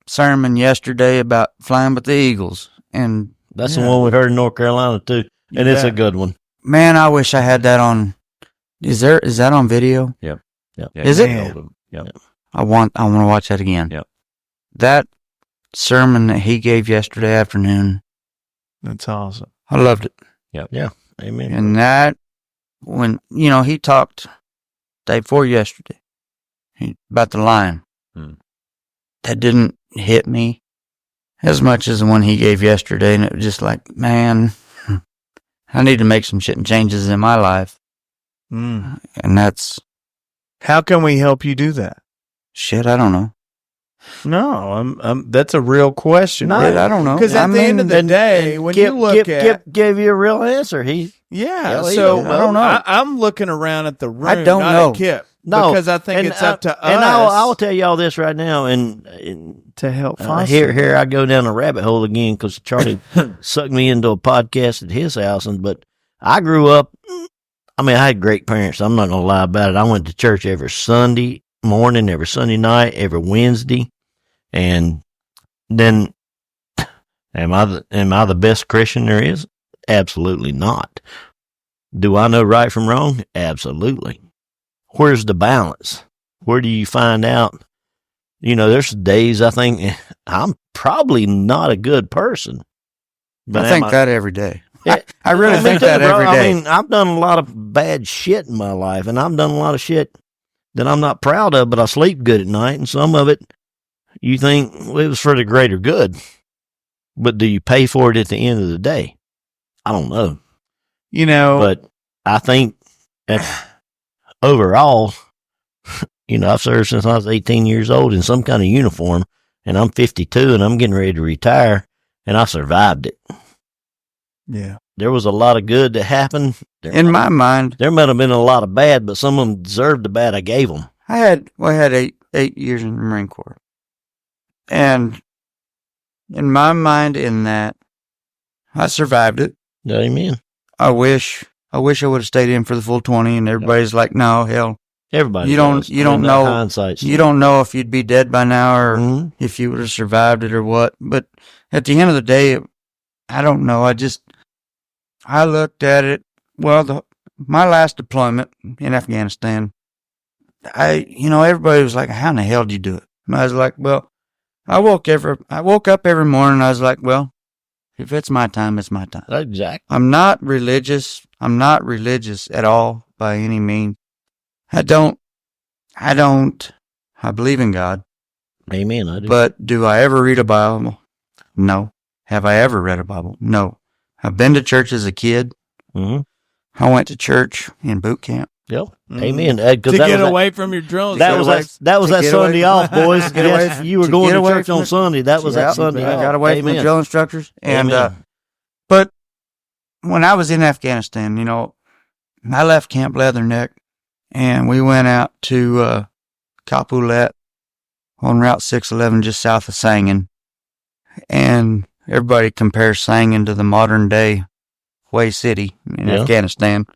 sermon yesterday about flying with the Eagles, and that's the one we heard in North Carolina too, and it's a good one. Man, I wish I had that on. Is that on video? Yep. Is it? Yep. I want to watch that again. Yep. That sermon that he gave yesterday afternoon. That's awesome. I loved it. Yep. Yeah. Amen. And that, when, he talked day before yesterday about the lion. That didn't hit me as much as the one he gave yesterday. And it was just like, man, I need to make some shit and changes in my life. And that's... How can we help you do that? Shit, I don't know. No, that's a real question. No, I don't know. Because at the end of the day, when you look at... Kip gave you a real answer. So I don't know. I'm looking around at the room, I don't know. at Kip. No, because I think it's up to us. And I'll tell you all this right now, and to help find here I go down a rabbit hole again because Charlie sucked me into a podcast at his house. But I grew up. I had great parents. I'm not gonna lie about it. I went to church every Sunday morning, every Sunday night, every Wednesday, and then am I the best Christian there is? Absolutely not. Do I know right from wrong? Absolutely. Where's the balance? Where do you find out? There's days I think I'm probably not a good person. But I think that every day. I really think that every day. I've done a lot of bad shit in my life, and I've done a lot of shit that I'm not proud of, but I sleep good at night, and some of it you think it was for the greater good. But do you pay for it at the end of the day? I don't know. But I think that overall, I've served since I was 18 years old in some kind of uniform, and I'm 52 and I'm getting ready to retire, and I survived it. Yeah. There was a lot of good that happened. In my mind, There might have been a lot of bad, but some of them deserved the bad I gave them. I had 8 years in the Marine Corps. And in my mind, in that, I survived it. Amen. I wish I would have stayed in for the full 20, and everybody's like, no, hell. Everybody. You don't know. Hindsight. You don't know if you'd be dead by now or Mhm. if you would have survived it or what. But at the end of the day, I don't know. I looked at it. Well, my last deployment in Afghanistan, everybody was like, how in the hell did you do it? And I was like, well, I woke up every morning and I was like, well, if it's my time, it's my time. Exactly. I'm not religious. I'm not religious at all by any means. I believe in God. Amen. I do. But do I ever read a Bible? No. Have I ever read a Bible? No. I've been to church as a kid. Mm-hmm. I went to church in boot camp. Yep. Mhm. Amen. To get away from your drilling. That was that get Sunday away- off, boys. get away- Yes, you were to going get to away church from on the- Sunday. That was that Yep, Sunday I off. got away from the Amen. drill instructors. And, Amen. but when I was in Afghanistan, I left Camp Leatherneck and we went out to, Kapulet on Route 611 just south of Sangin. And everybody compares Sangin to the modern day Hue City in Afghanistan.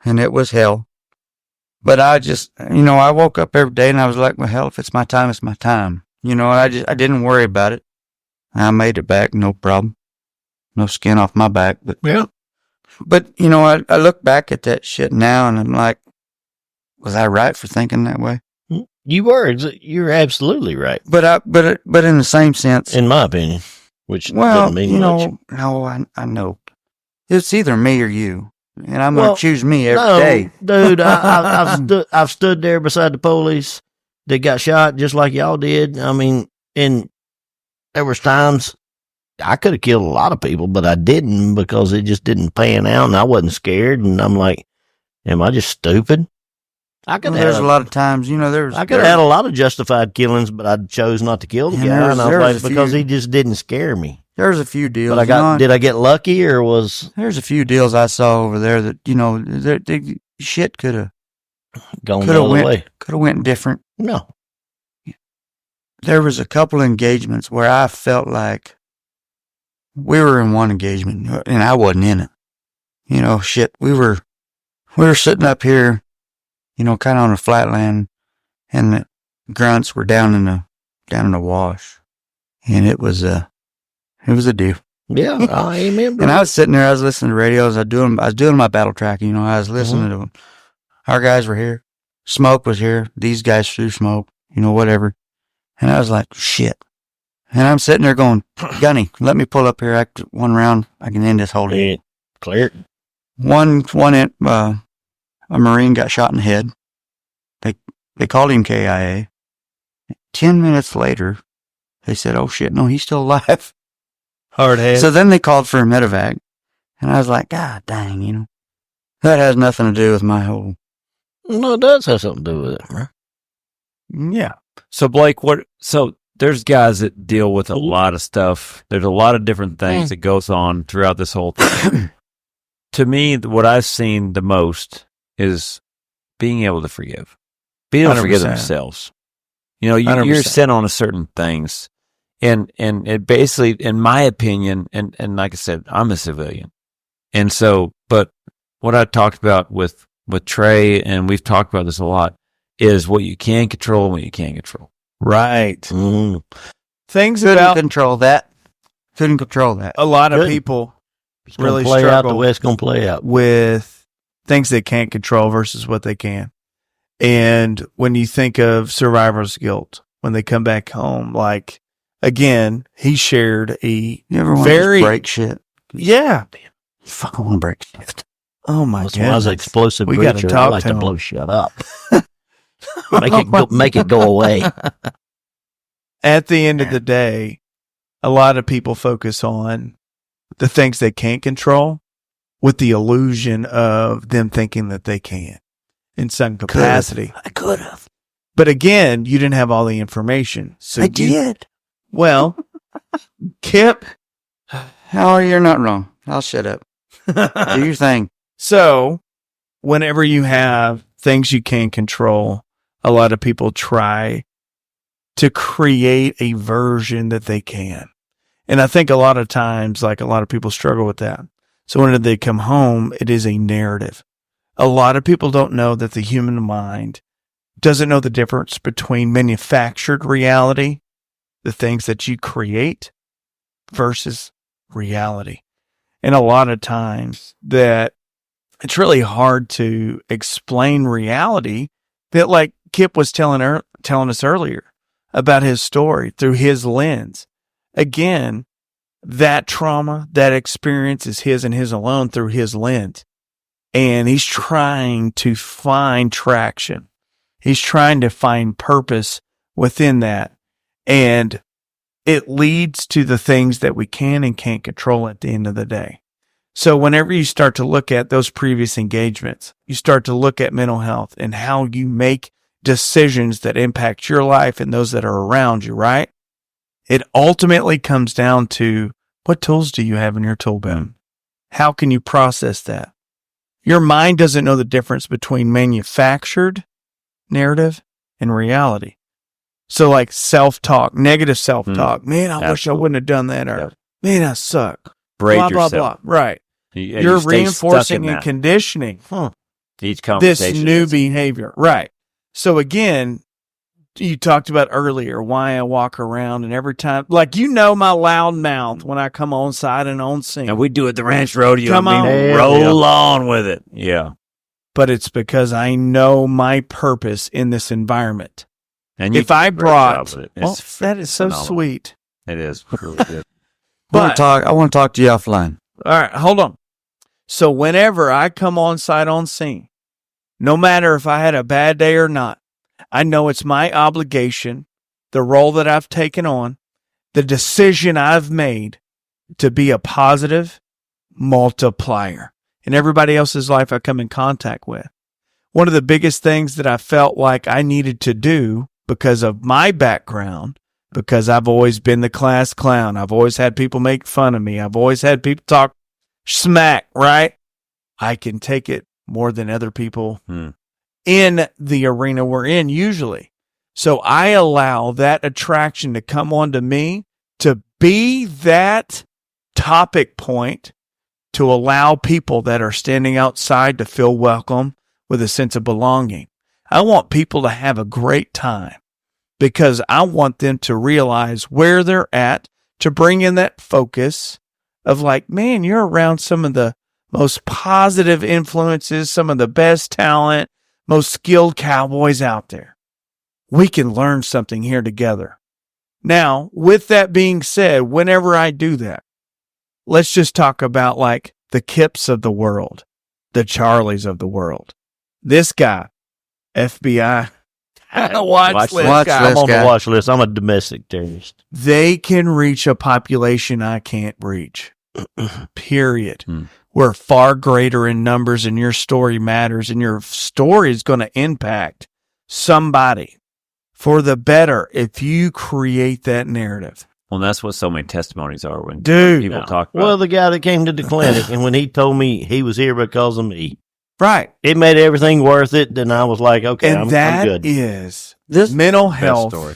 And it was hell. But I just, I woke up every day and I was like, well, hell, if it's my time, it's my time. I didn't worry about it. I made it back, no problem. No skin off my back. But, Yeah. I look back at that shit now and I'm like, was I right for thinking that way? You were. You're absolutely right, But in the same sense, in my opinion. Which well, doesn't mean much. no, I know. It's either me or you. And I'm Well, going to choose me every day. Dude, I've stood there beside the police that got shot just like y'all did. I mean, and there was times I could have killed a lot of people, but I didn't because it just didn't pan out, and I wasn't scared. And I'm like, am I just stupid? I could have There's had a lot of times, I could have had a lot of justified killings, but I chose not to kill the And guy, there's- and I was there's like, a because few- he just didn't scare me. There's a few deals. But did I get lucky, or was There's a few deals I saw over there that shit could have going the other way? went different. No. There was a couple engagements where I felt like we were in one engagement and I wasn't in it. Shit. We were sitting up here, kind of on a flatland, and the grunts were down in the wash, and it was a deal. Yeah, I remember. And I was sitting there, I was listening to radios, I was doing my battle track, I was listening to them. Our guys were here. Smoke was here. These guys threw smoke, whatever. And I was like, shit. And I'm sitting there going, Gunny, let me pull up here. After one round, I can end this whole deal. Clear. A Marine got shot in the head. They called him KIA. 10 minutes later, they said, oh shit, no, he's still alive. Hard head. So then they called for a medevac. And I was like, God dang, that has nothing to do with my whole. No, it does have something to do with it, right? Yeah. So Blake, so there's guys that deal with a lot of stuff. There's a lot of different things that goes on throughout this whole thing. To me, what I've seen the most is being able to forgive. Being able to forgive 100%. themselves. You're 100%. set on certain things. And it basically, in my opinion, and like I said, I'm a civilian. And so, but what I talked about with Trey, and we've talked about this a lot, is what you can control and what you can't control. Right. Mm. Things Couldn't about control that. Couldn't control that. a lot of Good. people It's gonna really play out the struggle way it's going to play out. with things they can't control versus what they can. And when you think of survivor's guilt, when they come back home, like, again, he shared You ever want very- to break shit? yeah. You fucking want to break shit. Oh my That's why I was an goodness. explosive We gotta preacher. I talk like to to him. blow shit up. Make it go away. At the end of the day, a lot of people focus on the things they can't control with the illusion of them thinking that they can in some capacity. I could have. But again, you didn't have all the information. So I did. Well, Kip, Oh, you're not wrong. I'll shut up. Do your thing. so whenever you have things you can't control, a lot of people try to create a version that they can. And I think a lot of times, like a lot of people struggle with that. So when they come home, it is a narrative. A lot of people don't know that the human mind doesn't know the difference between manufactured reality, the things that you create, versus reality. And a lot of times that it's really hard to explain reality that, like Kip was telling us earlier about his story through his lens. Again, that trauma, that experience is his and his alone through his lens. And he's trying to find traction. He's trying to find purpose within that. And it leads to the things that we can and can't control at the end of the day. So whenever you start to look at those previous engagements, you start to look at mental health and how you make decisions that impact your life and those that are around you, right? It ultimately comes down to, what tools do you have in your tool belt? How can you process that? Your mind doesn't know the difference between manufactured narrative and reality. So like self-talk, negative self-talk. Man, I wish I wouldn't have done that. Or, man, I suck. Braid blah, yourself. blah, blah. Right. You You're stay reinforcing stuck in and that. conditioning Each this conversation. new behavior. Right. So again, you talked about earlier why I walk around and every time, like, my loud mouth when I come on side and on scene. And we do it at the ranch rodeo. Come on. Roll on with it. Yeah. But it's because I know my purpose in this environment. And you If I do a great job brought, with it. well, It's that is so phenomenal. sweet. It is really good. But I want to talk to you offline. all right, hold on. So whenever I come on site on scene, no matter if I had a bad day or not, I know it's my obligation, the role that I've taken on, the decision I've made to be a positive multiplier in everybody else's life I come in contact with. One of the biggest things that I felt like I needed to do because of my background, because I've always been the class clown. I've always had people make fun of me. I've always had people talk smack, right? I can take it more than other people in the arena we're in usually. So I allow that attraction to come onto me to be that topic point to allow people that are standing outside to feel welcome with a sense of belonging. I want people to have a great time because I want them to realize where they're at, to bring in that focus of like, man, you're around some of the most positive influences, some of the best talent, most skilled cowboys out there. We can learn something here together. Now, with that being said, whenever I do that, let's just talk about like the Kips of the world, the Charlies of the world. This guy, FBI, watch list I'm guy. on the watch list. I'm a domestic terrorist. They can reach a population I can't reach. Period. We're far greater in numbers and your story matters and your story is going to impact somebody for the better if you create that narrative. Well, that's what so many testimonies are when Dude. people talk about Well, the guy that came to the clinic, and when he told me he was here because of me, Right. it made everything worth it. Then I was like, okay, And I'm that good. is This mental best health story.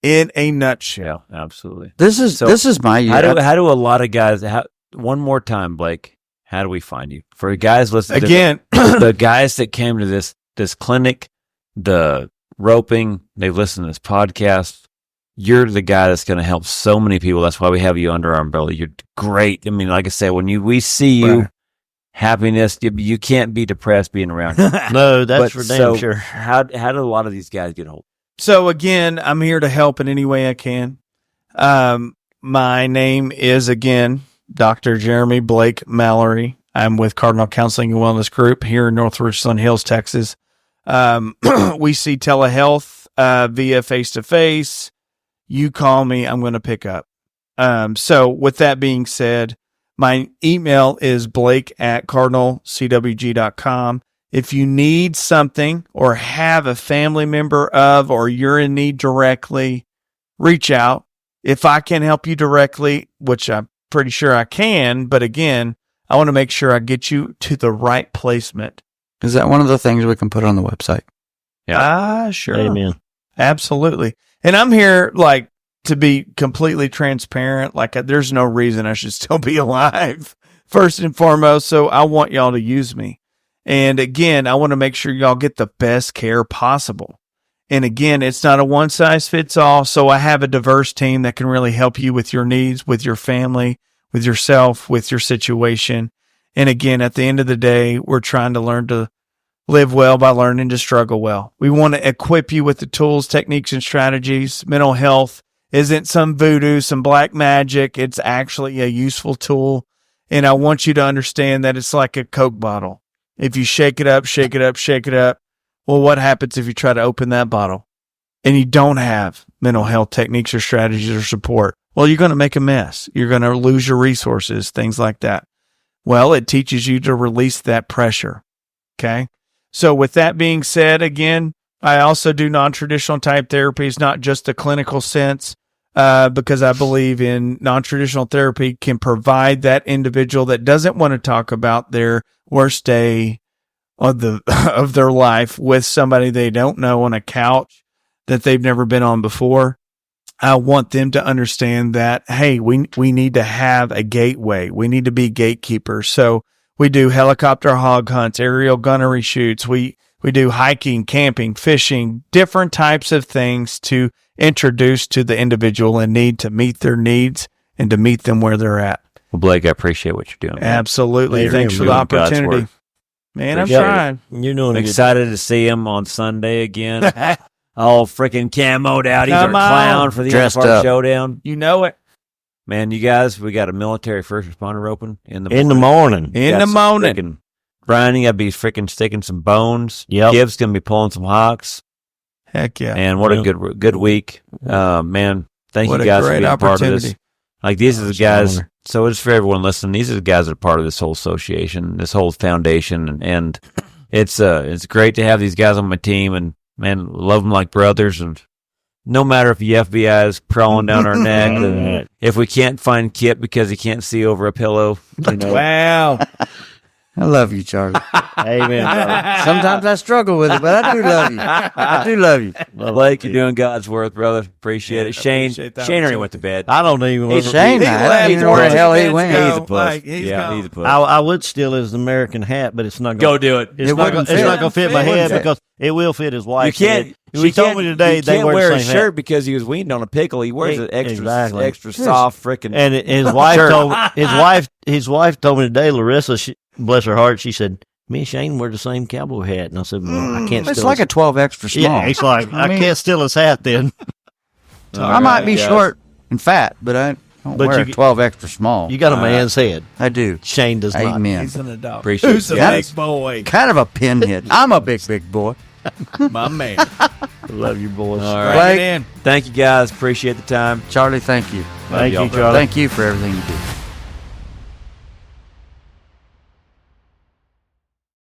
in a nutshell. Yeah, absolutely. this is So, this is my year. How do a lot of guys, one more time, Blake, how do we find you? For guys listening Again, to the guys that came to this clinic, the roping, they listen to this podcast, you're the guy that's going to help so many people. That's why we have you under our umbrella. You're great. I mean, like I said, when we see you, Right. happiness, you can't be depressed being around you. No, that's But for damn so sure. How do a lot of these guys get hold? So again, I'm here to help in any way I can. My name is again Dr. Jeremy Blake Mallory. I'm with Cardinal Counseling and Wellness Group here in North Richland Hills, Texas. We see telehealth via face-to-face. You call me, I'm going to pick up. So with that being said, my email is blake@cardinalcwg.com. If you need something or have a family member of, or you're in need directly, reach out. if I can help you directly, which I'm pretty sure I can, but again, I want to make sure I get you to the right placement. Is that one of the things we can put on the website? Yeah. Sure. Amen. Absolutely. And I'm here like to be completely transparent. Like there's no reason I should still be alive first and foremost. So I want y'all to use me. And again, I want to make sure y'all get the best care possible. And again, it's not a one size fits all. So I have a diverse team that can really help you with your needs, with your family, with yourself, with your situation. And again, at the end of the day, we're trying to learn to live well by learning to struggle well. We want to equip you with the tools, techniques, and strategies. Mental health isn't some voodoo, some black magic. It's actually a useful tool. And I want you to understand that it's like a Coke bottle. If you shake it up, shake it up, shake it up, well, what happens if you try to open that bottle and you don't have mental health techniques or strategies or support? Well, you're going to make a mess. You're going to lose your resources, things like that. Well, it teaches you to release that pressure. Okay. So with that being said, again, I also do non-traditional type therapies, not just the clinical sense, because I believe in non-traditional therapy can provide that individual that doesn't want to talk about their worst day of their life with somebody they don't know on a couch that they've never been on before. I want them to understand that, hey, we need to have a gateway. We need to be gatekeepers. So we do helicopter hog hunts, aerial gunnery shoots. We do hiking, camping, fishing, different types of things to introduce to the individual in need to meet their needs and to meet them where they're at. Well, Blake, I appreciate what you're doing. Man. Absolutely. Thanks for the opportunity. Man, I'm trying. You're doing excited to see him on Sunday again. All freaking camoed out. He's our clown for the Dressed Park up. Showdown. You know it. Man, you guys, we got a military first responder open in the morning. In the morning. Brian, you got to be freaking sticking some bones. Yep. Gibbs going to be pulling some hawks. Heck yeah. And what a good week. Man, thank What you a guys for great being part of this. opportunity. Like, these are the guys. So it's for everyone listening. These are the guys that are part of this whole association, this whole foundation. And it's great to have these guys on my team. And, man, love them like brothers. And no matter if the FBI is crawling down our neck, and if we can't find Kip because he can't see over a pillow, you know. Wow. I love you, Charlie. Amen. brother. Sometimes I struggle with it, but I do love you. I do love you. Blake, you're doing God's work, brother. Appreciate it. Shane appreciate that. Shane already went to bed. I don't even want Shane, I don't know where the hell he went. He's a puss. Like, he's Yeah, gone. he's a puss. I would steal his American hat, but it's not Go going do it. It's It not wouldn't going fit. to fit my It wouldn't head fit. because it will fit his You wife's can't. head. She told me today you they can't wear wear the a same shirt hat. because he was weaned on a pickle. He wears an Exactly. extra soft freaking. And his wife told me today, Larissa, bless her heart, she said, me and Shane wear the same cowboy hat. And I said, well, I can't It's steal like a his 12 extra small. Yeah, it's like, I mean- can't steal his hat then. I might be short and fat, but I don't But wear you- a 12 extra small. You got a man's head. I do. Shane does not. Amen. He's an adult. Appreciate Who's it, a guys. big boy? Kind of a pinhead. I'm a big boy. My man. Love you, boys. All right. Bring it Blake, in. Thank you guys. Appreciate the time. Charlie, thank you. Thank y'all. you, Charlie. Thank you for everything you do.